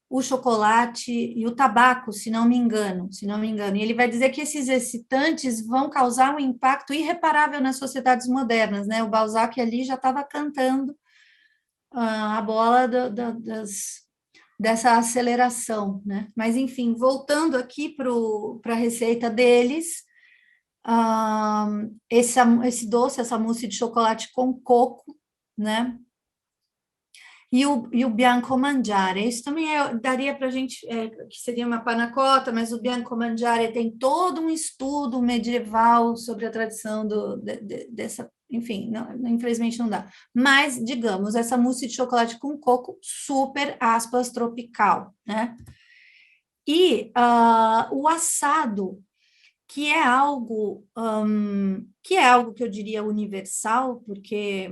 o chocolate e o tabaco, se não me engano. E ele vai dizer que esses excitantes vão causar um impacto irreparável nas sociedades modernas, né? O Balzac ali já estava cantando a bola dessa aceleração, né? Mas, enfim, voltando aqui para a receita deles, esse doce, essa mousse de chocolate com coco, né? E o bianco mangiare, isso também daria para a gente, que seria uma panna cotta, mas o bianco mangiare tem todo um estudo medieval sobre a tradição enfim, infelizmente não dá. Mas, digamos, essa mousse de chocolate com coco, super, aspas, tropical, né? E o assado, que é algo que eu diria universal, porque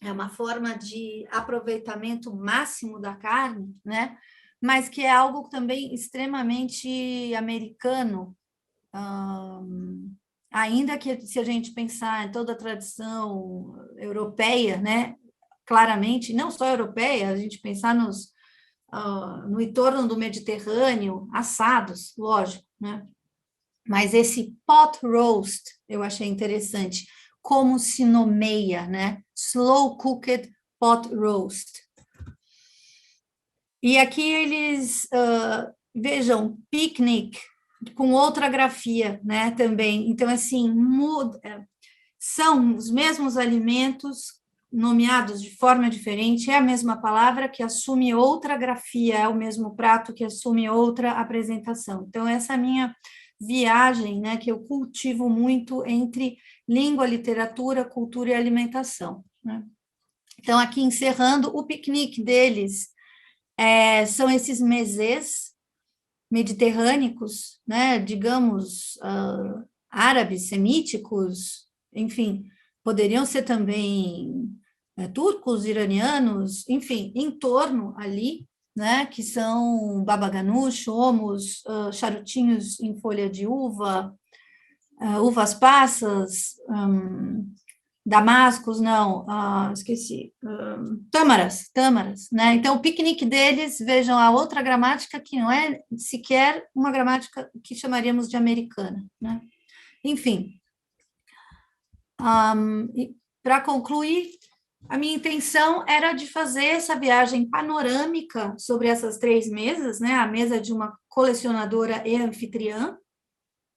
é uma forma de aproveitamento máximo da carne, né? Mas que é algo também extremamente americano, ainda que se a gente pensar em toda a tradição europeia, né? Claramente, não só europeia, a gente pensar no entorno do Mediterrâneo, assados, lógico, né? Mas esse pot roast eu achei interessante, como se nomeia, né? Slow cooked pot roast. E aqui eles, vejam, picnic, com outra grafia, né, também. Então, assim, são os mesmos alimentos nomeados de forma diferente, é a mesma palavra que assume outra grafia, é o mesmo prato que assume outra apresentação. Então, essa é a minha viagem, né, que eu cultivo muito entre língua, literatura, cultura e alimentação, né? Então, aqui encerrando, o piquenique deles são esses mezês mediterrânicos, né, digamos, árabes, semíticos, enfim, poderiam ser também turcos, iranianos, enfim, em torno ali, né, que são baba ganoush, hummus, charutinhos em folha de uva, uvas passas, damascos, não, esqueci, tâmaras, né? Então, o piquenique deles, vejam, a outra gramática que não é sequer uma gramática que chamaríamos de americana, né? Enfim, para concluir, a minha intenção era de fazer essa viagem panorâmica sobre essas 3 mesas, né? A mesa de uma colecionadora e anfitriã,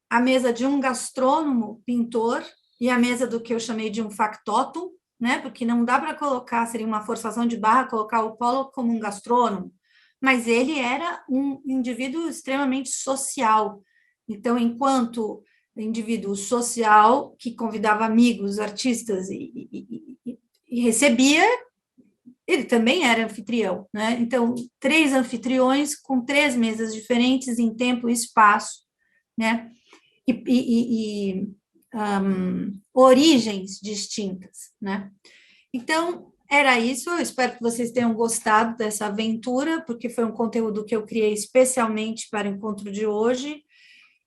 a mesa de um gastrônomo, pintor, e a mesa do que eu chamei de um factotum, né? Porque não dá para colocar, seria uma forçação de barra, colocar o Pollock como um gastrônomo, mas ele era um indivíduo extremamente social. Então, enquanto indivíduo social, que convidava amigos, artistas e recebia, ele também era anfitrião, né? Então, 3 anfitriões com 3 mesas diferentes em tempo e espaço, né? Origens distintas, né? Então, era isso, eu espero que vocês tenham gostado dessa aventura, porque foi um conteúdo que eu criei especialmente para o encontro de hoje,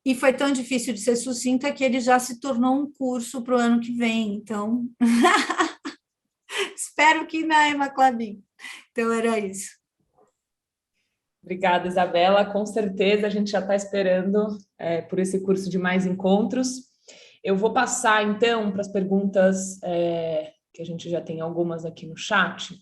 e foi tão difícil de ser sucinta que ele já se tornou um curso para o ano que vem, então, espero que na Ema Clabin. Então, era isso. Obrigada, Isabela. Com certeza a gente já está esperando por esse curso de mais encontros. Eu vou passar, então, para as perguntas, que a gente já tem algumas aqui no chat.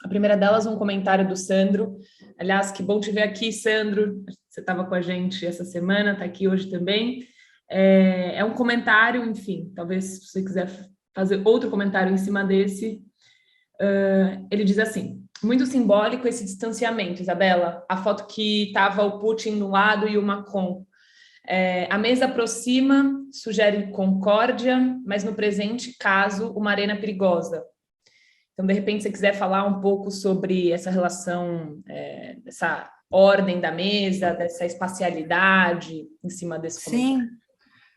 A primeira delas, um comentário do Sandro. Aliás, que bom te ver aqui, Sandro. Você estava com a gente essa semana, está aqui hoje também. É um comentário, enfim, talvez se você quiser fazer outro comentário em cima desse. Ele diz assim: muito simbólico esse distanciamento, Isabela. A foto que estava o Putin do lado e o Macron. A mesa aproxima, sugere concórdia, mas no presente caso, uma arena perigosa. Então, de repente, se você quiser falar um pouco sobre essa relação, essa ordem da mesa, dessa espacialidade em cima desse comentário.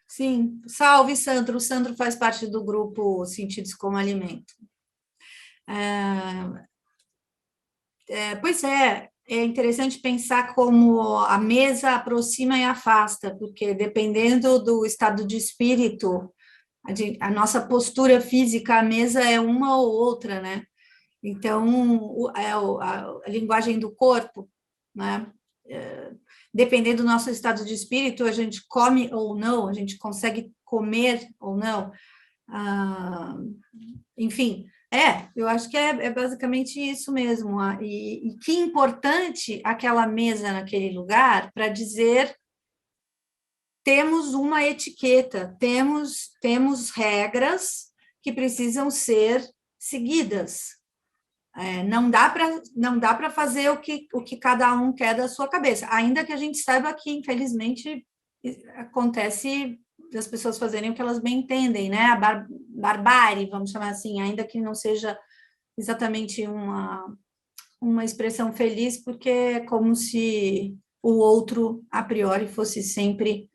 Sim. Salve, Sandro. O Sandro faz parte do grupo Sentidos como Alimento. Pois é interessante pensar como a mesa aproxima e afasta, porque dependendo do estado de espírito, a nossa postura física, a mesa é uma ou outra, né? Então, a linguagem do corpo, né? Dependendo do nosso estado de espírito, a gente come ou não, a gente consegue comer ou não. Enfim, eu acho que é basicamente isso mesmo. E que importante aquela mesa naquele lugar para dizer: temos uma etiqueta, temos regras que precisam ser seguidas. Não dá para fazer o que cada um quer da sua cabeça, ainda que a gente saiba que, infelizmente, acontece das pessoas fazerem o que elas bem entendem, né? A barbárie, vamos chamar assim, ainda que não seja exatamente uma expressão feliz, porque é como se o outro, a priori, fosse sempre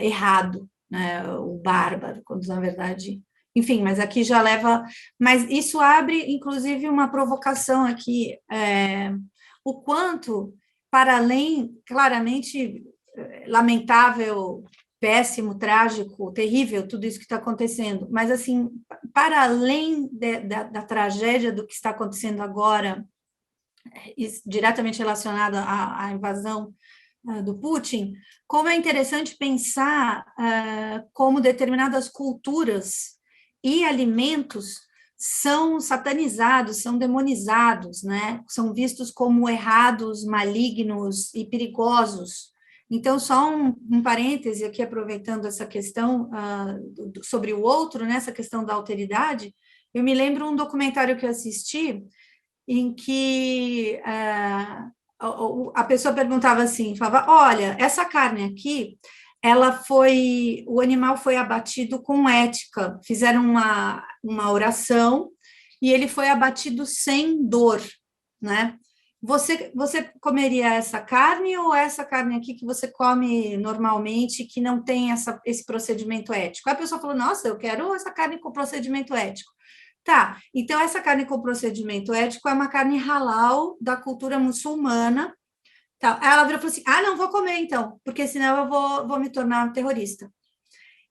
errado, né? O bárbaro, quando na verdade... Enfim, mas aqui já leva... Mas isso abre, inclusive, uma provocação aqui, o quanto, para além, claramente, lamentável, péssimo, trágico, terrível, tudo isso que está acontecendo, mas, assim, para além da tragédia do que está acontecendo agora, diretamente relacionado à invasão do Putin, como é interessante pensar como determinadas culturas e alimentos são satanizados, são demonizados, né? São vistos como errados, malignos e perigosos. Então, só um parêntese aqui, aproveitando essa questão sobre o outro, né? Essa questão da alteridade, eu me lembro um documentário que eu assisti, em que a pessoa perguntava assim, falava, olha, essa carne aqui, o animal foi abatido com ética, fizeram uma oração e ele foi abatido sem dor, né? Você comeria essa carne ou essa carne aqui que você come normalmente, que não tem esse procedimento ético? Aí a pessoa falou, nossa, eu quero essa carne com procedimento ético. Tá, então essa carne com procedimento ético é uma carne halal da cultura muçulmana. Tá. Aí ela virou e falou assim, não vou comer então, porque senão eu vou me tornar terrorista.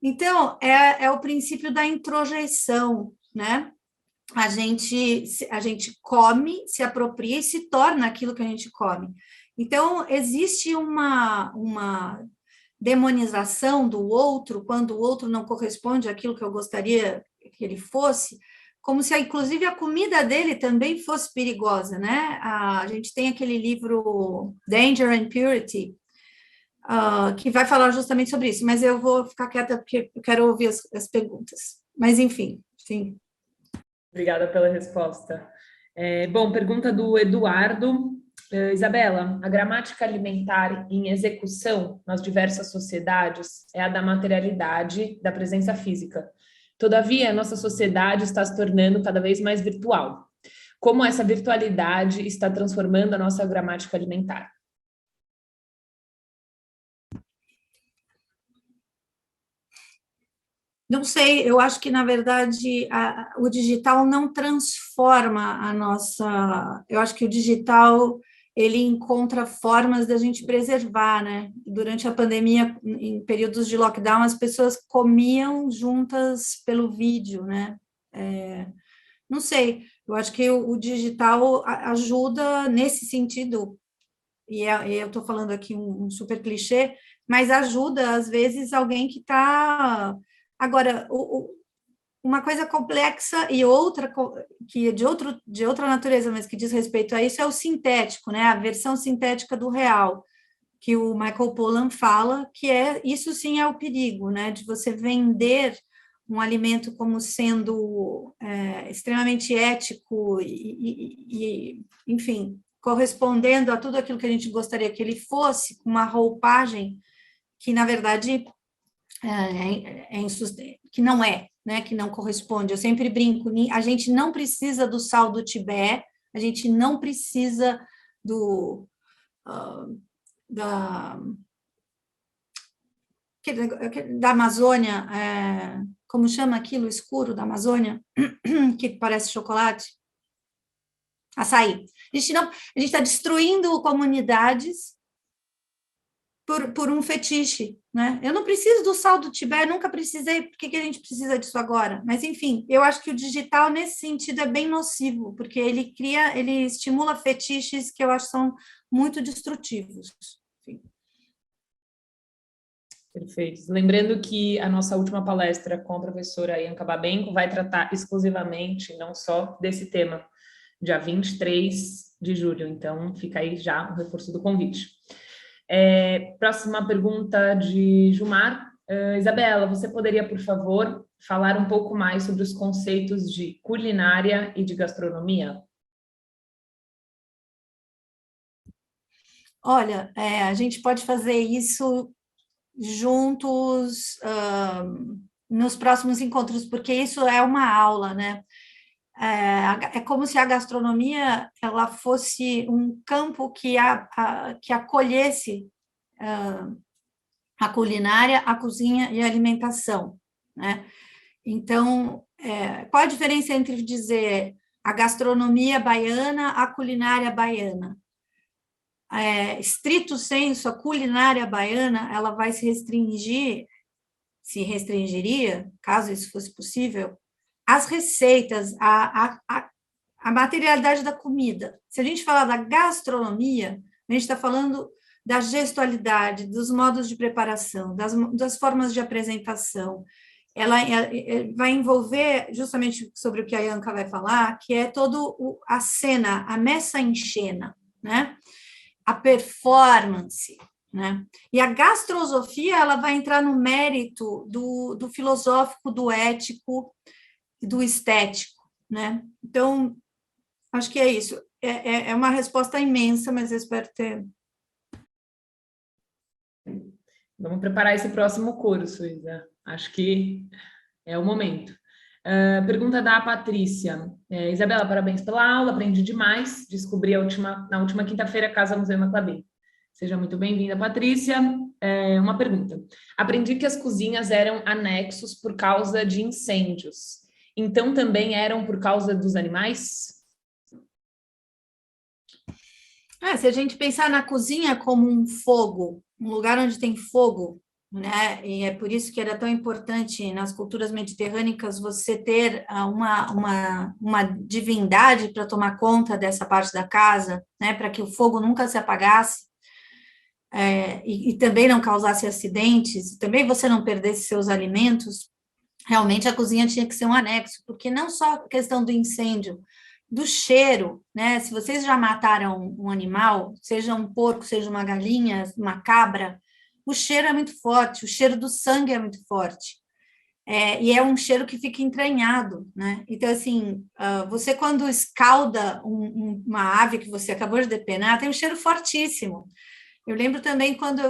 Então, é o princípio da introjeição, né? A gente come, se apropria e se torna aquilo que a gente come. Então, existe uma demonização do outro, quando o outro não corresponde àquilo que eu gostaria que ele fosse, como se, inclusive, a comida dele também fosse perigosa, né? A gente tem aquele livro Danger and Purity, que vai falar justamente sobre isso, mas eu vou ficar quieta porque eu quero ouvir as perguntas. Mas, enfim, sim. Obrigada pela resposta. Bom, pergunta do Eduardo. Isabela, a gramática alimentar em execução nas diversas sociedades é a da materialidade, da presença física. Todavia, a nossa sociedade está se tornando cada vez mais virtual. Como essa virtualidade está transformando a nossa gramática alimentar? Não sei, eu acho que, na verdade, o digital não transforma a nossa... Eu acho que o digital, ele encontra formas da gente preservar, né? Durante a pandemia, em períodos de lockdown, as pessoas comiam juntas pelo vídeo, né? Não sei, eu acho que o digital ajuda nesse sentido, e eu estou falando aqui um super clichê, mas ajuda, às vezes, alguém que está... Agora, uma coisa complexa e outra que é de outra natureza, mas que diz respeito a isso, é o sintético, né? A versão sintética do real, que o Michael Pollan fala, que isso sim é o perigo, né? De você vender um alimento como sendo extremamente ético e, enfim, correspondendo a tudo aquilo que a gente gostaria que ele fosse, com uma roupagem que, na verdade, que não é, né, que não corresponde. Eu sempre brinco, a gente não precisa do sal do Tibete, a gente não precisa da Amazônia, como chama aquilo escuro da Amazônia, que parece chocolate? Açaí. A gente está destruindo comunidades por um fetiche, né? Eu não preciso do sal do Tibete, nunca precisei, por que a gente precisa disso agora? Mas, enfim, eu acho que o digital, nesse sentido, é bem nocivo, porque ele estimula fetiches que eu acho são muito destrutivos. Enfim. Perfeito. Lembrando que a nossa última palestra com a professora Ianca Babenco vai tratar exclusivamente, não só desse tema, dia 23 de julho, então fica aí já o reforço do convite. Próxima pergunta de Gilmar. Isabela, você poderia, por favor, falar um pouco mais sobre os conceitos de culinária e de gastronomia? Olha, a gente pode fazer isso juntos nos próximos encontros, porque isso é uma aula, né? É como se a gastronomia ela fosse um campo que acolhesse a culinária, a cozinha e a alimentação, né? Então, qual a diferença entre dizer a gastronomia baiana, a culinária baiana? Estrito sensu, a culinária baiana, ela vai se restringiria, caso isso fosse possível, às receitas, a materialidade da comida. Se a gente falar da gastronomia, a gente está falando da gestualidade, dos modos de preparação, das formas de apresentação. Ela vai envolver, justamente sobre o que a Yanka vai falar, que é todo a cena, a messa em cena, né? A performance, né? E a gastrosofia, ela vai entrar no mérito do filosófico, do ético e do estético, né? Então, acho que é isso. É uma resposta imensa, mas eu espero ter... Vamos preparar esse próximo curso, Isa. Acho que é o momento. Pergunta da Patrícia. Isabela, parabéns pela aula, aprendi demais. Descobri na última quinta-feira a Casa Museu Maclabim. Seja muito bem-vinda, Patrícia. Uma pergunta. Aprendi que as cozinhas eram anexos por causa de incêndios. Então, também eram por causa dos animais? Se a gente pensar na cozinha como um fogo, um lugar onde tem fogo, né? E é por isso que era tão importante nas culturas mediterrâneas você ter uma divindade para tomar conta dessa parte da casa, né? Para que o fogo nunca se apagasse, e também não causasse acidentes, também você não perdesse seus alimentos. Realmente a cozinha tinha que ser um anexo, porque não só a questão do incêndio, do cheiro, né? Se vocês já mataram um animal, seja um porco, seja uma galinha, uma cabra, o cheiro é muito forte, o cheiro do sangue é muito forte. E é um cheiro que fica entranhado, né? Então, assim, você quando escalda uma ave que você acabou de depenar, tem um cheiro fortíssimo. Eu lembro também quando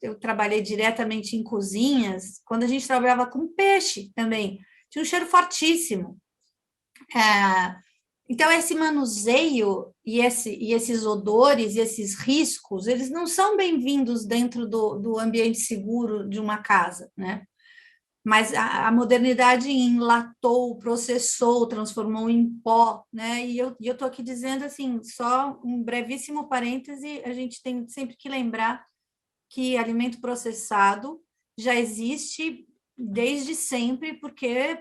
eu trabalhei diretamente em cozinhas, quando a gente trabalhava com peixe também, tinha um cheiro fortíssimo. Então, esse manuseio e esses odores e esses riscos, eles não são bem-vindos dentro do ambiente seguro de uma casa, né? Mas a modernidade enlatou, processou, transformou em pó, né? E eu estou aqui dizendo, assim, só um brevíssimo parêntese, a gente tem sempre que lembrar que alimento processado já existe desde sempre, porque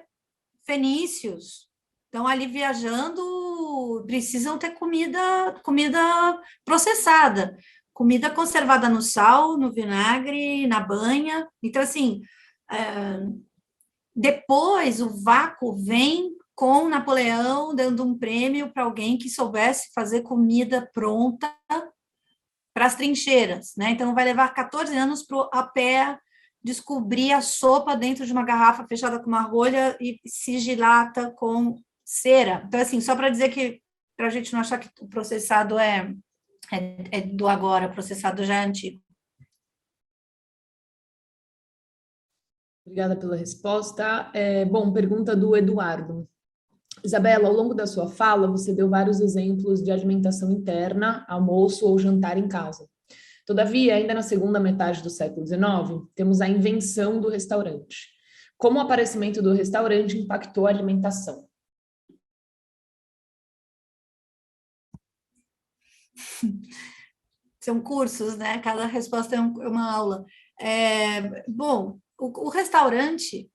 fenícios estão ali viajando, precisam ter comida processada, comida conservada no sal, no vinagre, na banha. Então, assim, depois o vácuo vem com Napoleão dando um prêmio para alguém que soubesse fazer comida pronta para as trincheiras, né? Então, vai levar 14 anos para a pé descobrir a sopa dentro de uma garrafa fechada com uma rolha e sigilata com cera. Então, assim, só para dizer que, para a gente não achar que o processado é do agora, o processado já é antigo. Obrigada pela resposta. Bom, pergunta do Eduardo. Isabela, ao longo da sua fala, você deu vários exemplos de alimentação interna, almoço ou jantar em casa. Todavia, ainda na segunda metade do século XIX, temos a invenção do restaurante. Como o aparecimento do restaurante impactou a alimentação? São cursos, né? Cada resposta é uma aula. Bom, o restaurante,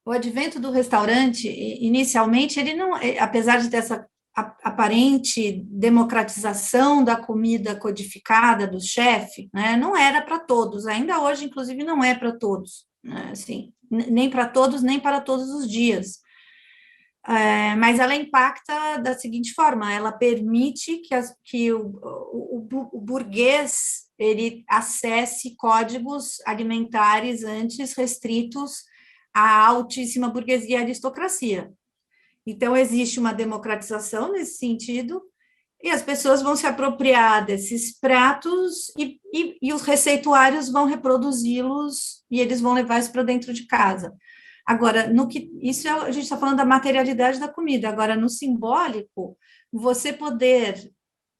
o advento do restaurante, inicialmente, ele não, apesar de ter essa aparente democratização da comida codificada do chefe, né, não era para todos, ainda hoje, inclusive, não é para todos, né, assim, nem para todos, nem para todos os dias. Mas ela impacta da seguinte forma, ela permite que o burguês ele acesse códigos alimentares antes restritos à altíssima burguesia e aristocracia. Então, existe uma democratização nesse sentido, E as pessoas vão se apropriar desses pratos e os receituários vão reproduzi-los e eles vão levar isso para dentro de casa. Agora, a gente está falando da materialidade da comida. Agora, no simbólico, você poder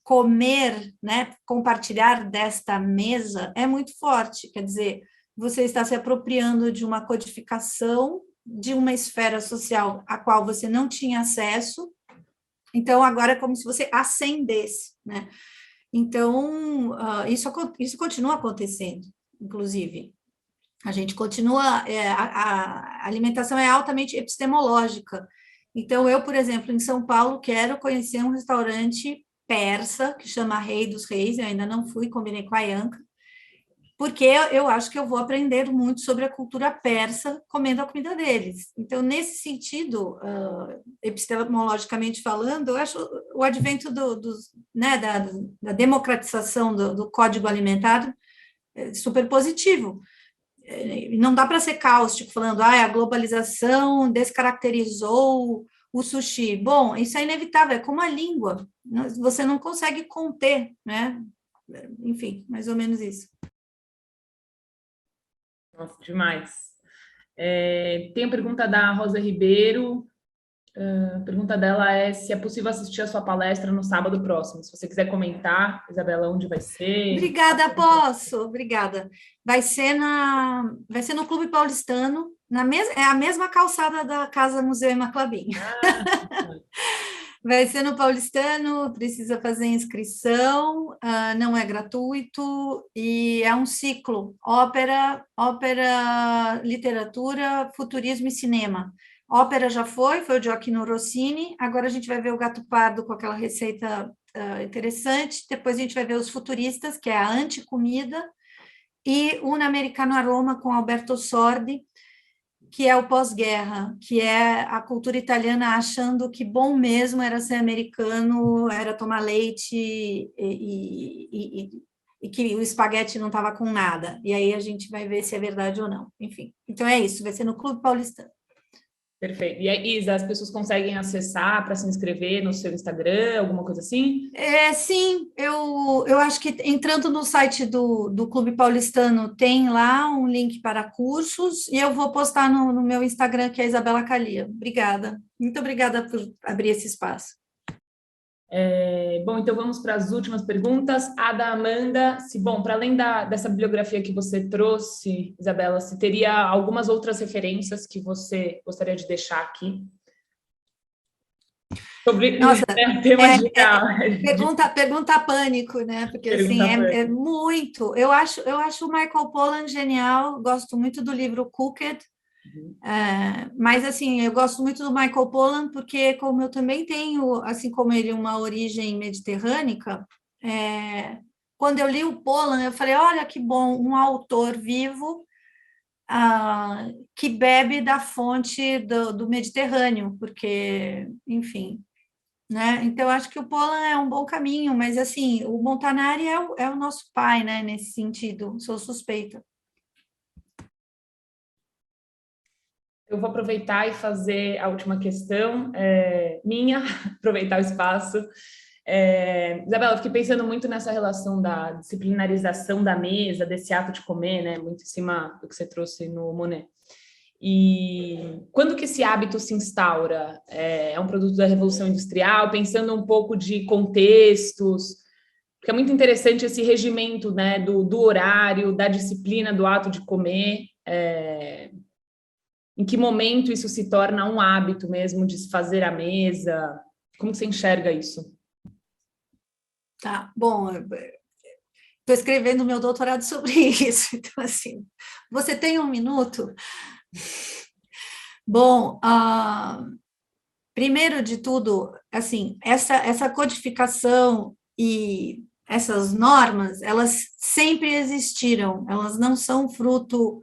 comer, né, compartilhar desta mesa é muito forte. Quer dizer, você está se apropriando de uma codificação de uma esfera social a qual você não tinha acesso. Então, agora é como se você ascendesse, né? Então, isso continua acontecendo, inclusive. A gente continua, a alimentação é altamente epistemológica. Então, eu, por exemplo, em São Paulo, quero conhecer um restaurante persa, que chama Rei dos Reis, eu ainda não fui, combinei com a Yanka, porque eu acho que eu vou aprender muito sobre a cultura persa comendo a comida deles. Então, nesse sentido, epistemologicamente falando, eu acho o advento né, da democratização do código alimentar super positivo. Não dá para ser cáustico, falando a globalização descaracterizou o sushi. Bom, isso é inevitável, é como a língua, você não consegue conter, né? Enfim, mais ou menos isso. Nossa, demais. Tem a pergunta da Rosa Ribeiro. A pergunta dela é se é possível assistir a sua palestra no sábado próximo. Se você quiser comentar, Isabela, onde vai ser? Obrigada, posso. Obrigada. Vai ser no Clube Paulistano, é a mesma calçada da Casa Museu Ema Clabin. Vai ser no Paulistano, precisa fazer inscrição, não é gratuito, e é um ciclo, ópera, literatura, futurismo e cinema. Ópera já foi o Gioacchino Rossini, agora a gente vai ver o Gato Pardo com aquela receita interessante, depois a gente vai ver os futuristas, que é a Anticomida, e o Americano Aroma com Alberto Sordi, que é o pós-guerra, que é a cultura italiana achando que bom mesmo era ser americano, era tomar leite e que o espaguete não estava com nada. E aí a gente vai ver se é verdade ou não. Enfim, então é isso, vai ser no Clube Paulistano. Perfeito. E aí, Isa, as pessoas conseguem acessar para se inscrever no seu Instagram, alguma coisa assim? Sim, eu acho que entrando no site do Clube Paulistano tem lá um link para cursos e eu vou postar no meu Instagram, que é Isabela Calia. Obrigada. Muito obrigada por abrir esse espaço. Bom, então vamos para as últimas perguntas. A da Amanda, para além dessa bibliografia que você trouxe, Isabela, se teria algumas outras referências que você gostaria de deixar aqui? Sobre tema geral. Pergunta pânico, né? Porque assim, é muito. Eu acho o Michael Pollan genial, gosto muito do livro Cooked. Mas assim, eu gosto muito do Michael Pollan porque, como eu também tenho, assim como ele, uma origem mediterrânea, quando eu li o Pollan, eu falei, olha que bom, um autor vivo que bebe da fonte do Mediterrâneo, porque, enfim, né? Então, acho que o Pollan é um bom caminho, mas assim, o Montanari é o nosso pai, né, nesse sentido, sou suspeita. Eu vou aproveitar e fazer a última questão minha, aproveitar o espaço. Isabela, eu fiquei pensando muito nessa relação da disciplinarização da mesa, desse ato de comer, né, muito em cima do que você trouxe no Monet. E quando que esse hábito se instaura? É um produto da Revolução Industrial, pensando um pouco de contextos, porque é muito interessante esse regimento, né, do horário, da disciplina, do ato de comer. Em que momento isso se torna um hábito mesmo de se fazer à mesa? Como você enxerga isso? Tá, bom, estou escrevendo meu doutorado sobre isso, então assim, você tem um minuto? Bom, primeiro de tudo, assim, essa codificação e essas normas, elas sempre existiram, elas não são fruto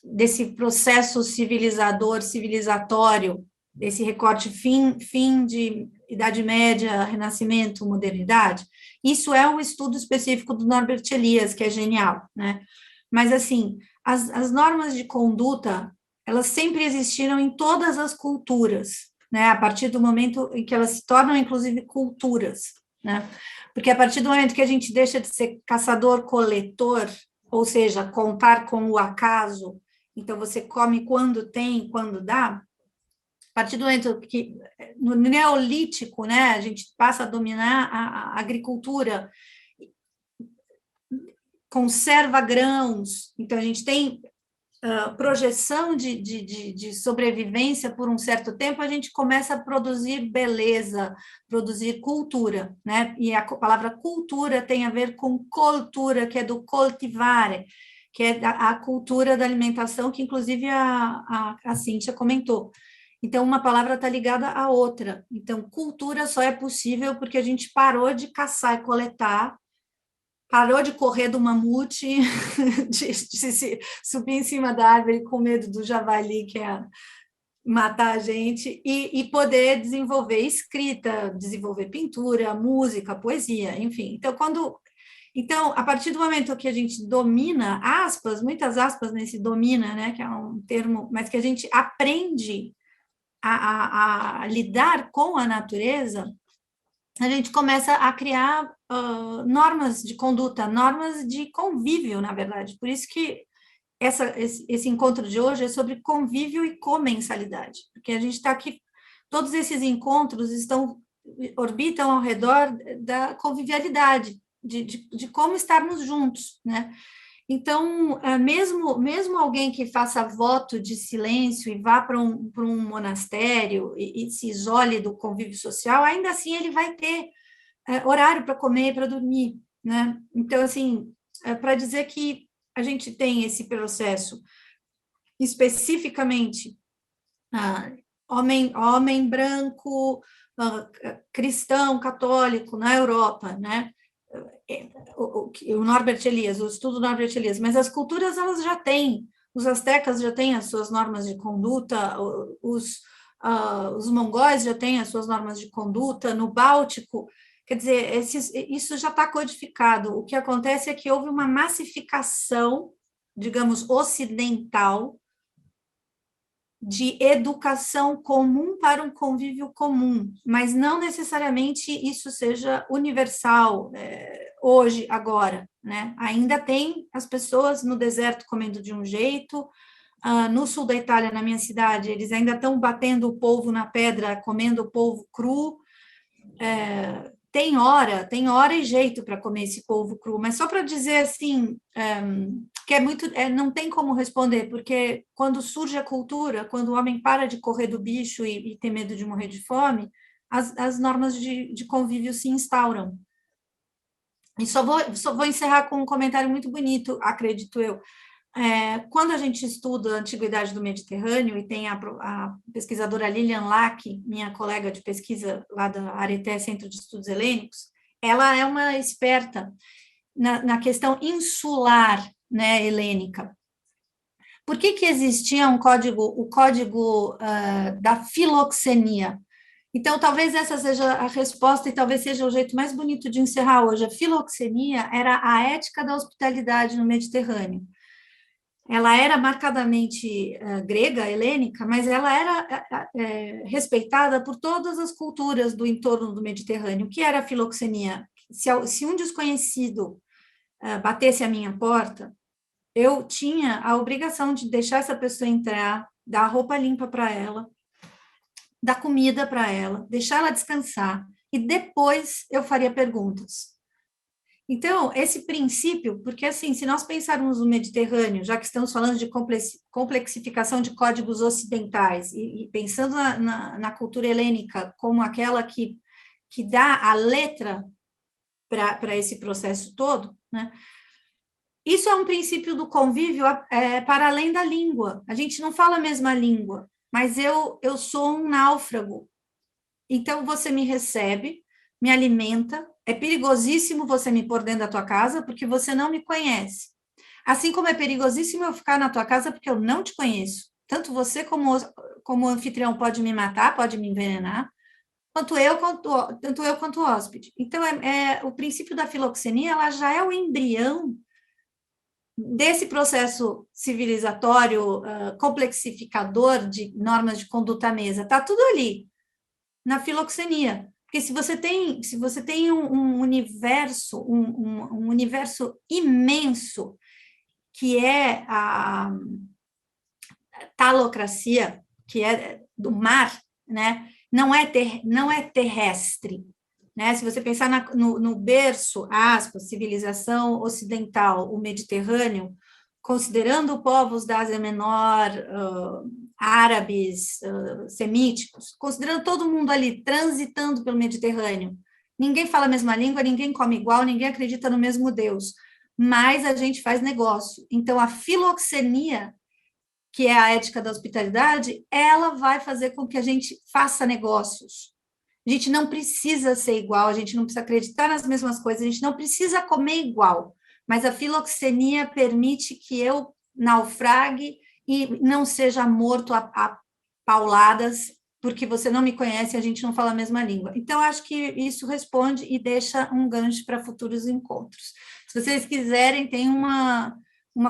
desse processo civilizatório, desse recorte fim de Idade Média, Renascimento, Modernidade. Isso é um estudo específico do Norbert Elias, que é genial, né? Mas, assim, as normas de conduta, elas sempre existiram em todas as culturas, né? A partir do momento em que elas se tornam, inclusive, culturas, né? Porque a partir do momento que a gente deixa de ser caçador-coletor, ou seja, contar com o acaso, então você come quando tem, quando dá, a partir do momento que, no Neolítico, né, a gente passa a dominar a agricultura, conserva grãos, então a gente tem projeção de sobrevivência por um certo tempo, a gente começa a produzir beleza, produzir cultura, né? E a palavra cultura tem a ver com cultura, que é do coltivare, que é a cultura da alimentação, que inclusive a Cíntia comentou. Então, uma palavra está ligada à outra. Então, cultura só é possível porque a gente parou de caçar e coletar, parou de correr do mamute, de subir em cima da árvore com medo do javali que é matar a gente, e poder desenvolver escrita, desenvolver pintura, música, poesia, enfim. Então, a partir do momento que a gente domina, aspas, muitas aspas nesse domina, né, que é um termo, mas que a gente aprende a lidar com a natureza, a gente começa a criar normas de conduta, normas de convívio, na verdade. Por isso que esse encontro de hoje é sobre convívio e comensalidade, porque a gente está aqui, todos esses encontros orbitam ao redor da convivialidade, de como estarmos juntos, né? Então, mesmo alguém que faça voto de silêncio e vá para um monastério e se isole do convívio social, ainda assim ele vai ter horário para comer e para dormir, né? Então, assim, para dizer que a gente tem esse processo especificamente homem branco, cristão, católico, na Europa, né? O Norbert Elias, o estudo Norbert Elias, mas as culturas, elas já têm, os astecas já têm as suas normas de conduta, os mongóis já têm as suas normas de conduta, no Báltico, quer dizer, isso já está codificado. O que acontece é que houve uma massificação, digamos, ocidental, de educação comum para um convívio comum, mas não necessariamente isso seja universal hoje, agora, né? Ainda tem as pessoas no deserto comendo de um jeito, no sul da Itália, na minha cidade, eles ainda estão batendo o polvo na pedra, comendo o polvo cru, tem hora e jeito para comer esse polvo cru, mas só para dizer assim, que não tem como responder, porque quando surge a cultura, quando o homem para de correr do bicho e tem medo de morrer de fome, as normas de convívio se instauram. E só vou encerrar com um comentário muito bonito, acredito eu. Quando a gente estuda a antiguidade do Mediterrâneo, e tem a pesquisadora Lilian Lack, minha colega de pesquisa lá da Areté, Centro de Estudos Helênicos, ela é uma experta na questão insular, né, helênica. Por que existia o código da filoxenia? Então, talvez essa seja a resposta e talvez seja o jeito mais bonito de encerrar hoje. A filoxenia era a ética da hospitalidade no Mediterrâneo. Ela era marcadamente grega, helênica, mas ela era respeitada por todas as culturas do entorno do Mediterrâneo. O que era a filoxenia? Se um desconhecido batesse a minha porta, eu tinha a obrigação de deixar essa pessoa entrar, dar roupa limpa para ela, dar comida para ela, deixar ela descansar, e depois eu faria perguntas. Então, esse princípio, porque assim, se nós pensarmos no Mediterrâneo, já que estamos falando de complexificação de códigos ocidentais, e pensando na cultura helênica como aquela que dá a letra para esse processo todo, né? Isso é um princípio do convívio para além da língua. A gente não fala a mesma língua, mas eu sou um náufrago. Então, você me recebe, me alimenta. É perigosíssimo você me pôr dentro da tua casa porque você não me conhece. Assim como é perigosíssimo eu ficar na tua casa porque eu não te conheço. Tanto você como o anfitrião pode me matar, pode me envenenar, tanto eu quanto o hóspede. Então, o princípio da filoxenia, ela já é o embrião desse processo civilizatório complexificador de normas de conduta à mesa. Está tudo ali. na filoxenia. Porque se você tem um universo, um universo imenso, que é a talocracia, que é do mar, né? Não é terrestre. Né? Se você pensar no berço, aspas, civilização ocidental, o Mediterrâneo, considerando povos da Ásia Menor, árabes, semíticos, considerando todo mundo ali transitando pelo Mediterrâneo, ninguém fala a mesma língua, ninguém come igual, ninguém acredita no mesmo Deus, mas a gente faz negócio. Então, a filoxenia, que é a ética da hospitalidade, ela vai fazer com que a gente faça negócios. A gente não precisa ser igual, a gente não precisa acreditar nas mesmas coisas, a gente não precisa comer igual, mas a filoxenia permite que eu naufrague e não seja morto a pauladas, porque você não me conhece e a gente não fala a mesma língua. Então, acho que isso responde e deixa um gancho para futuros encontros. Se vocês quiserem, tem uma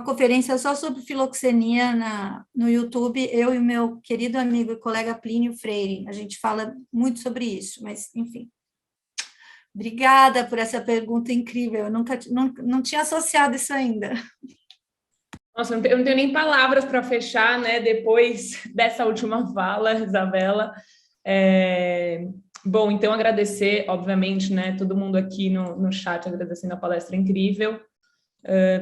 conferência só sobre filoxenia no YouTube, eu e o meu querido amigo e colega Plínio Freire, a gente fala muito sobre isso, mas, enfim. Obrigada por essa pergunta incrível, eu não tinha associado isso ainda. Nossa, eu não tenho nem palavras para fechar, né, depois dessa última fala, Isabela. Bom, então agradecer, obviamente, né, todo mundo aqui no chat agradecendo a palestra incrível.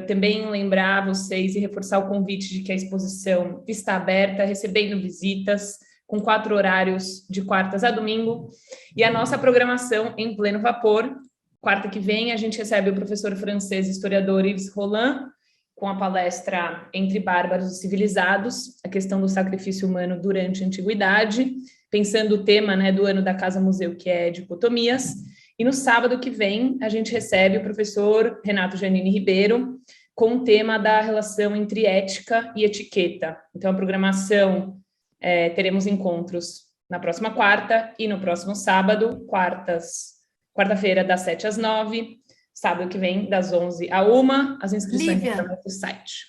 Também lembrar vocês e reforçar o convite de que a exposição está aberta, recebendo visitas, com 4 horários de quartas a domingo, e a nossa programação em pleno vapor. Quarta que vem, a gente recebe o professor francês historiador Yves Roland, com a palestra Entre Bárbaros e Civilizados, a questão do sacrifício humano durante a Antiguidade, pensando o tema, né, do ano da Casa Museu, que é dicotomias. E no sábado que vem, a gente recebe o professor Renato Giannini Ribeiro, com o tema da relação entre ética e etiqueta. Então, a programação, teremos encontros na próxima quarta e no próximo sábado, quarta-feira, das 7 às 9, sábado que vem, das 11 à 1, as inscrições estão no site.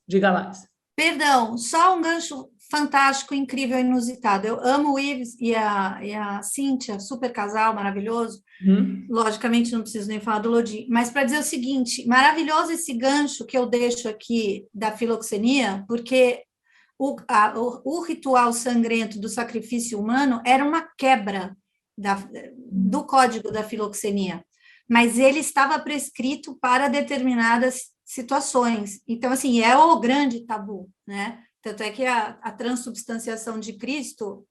Diga lá. Perdão, só um gancho fantástico, incrível, inusitado. Eu amo o Ives e a Cíntia, super casal, maravilhoso. Logicamente, não preciso nem falar do Lodi, mas para dizer o seguinte, maravilhoso esse gancho que eu deixo aqui da filoxenia, porque o ritual sangrento do sacrifício humano era uma quebra do código da filoxenia, mas ele estava prescrito para determinadas situações. Então, assim, é o grande tabu, né? Tanto é que a transubstanciação de Cristo,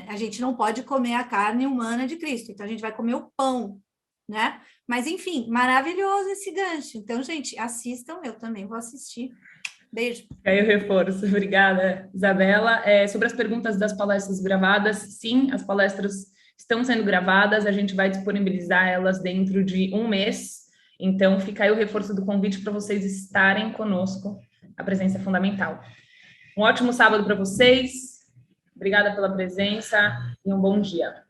a gente não pode comer a carne humana de Cristo, então a gente vai comer o pão, né? Mas, enfim, maravilhoso esse gancho. Então, gente, assistam, eu também vou assistir. Beijo. Aí eu reforço. Obrigada, Isabela. Sobre as perguntas das palestras gravadas, sim, as palestras estão sendo gravadas, a gente vai disponibilizar elas dentro de 1 mês, então fica aí o reforço do convite para vocês estarem conosco, a presença é fundamental. Um ótimo sábado para vocês, obrigada pela presença e um bom dia.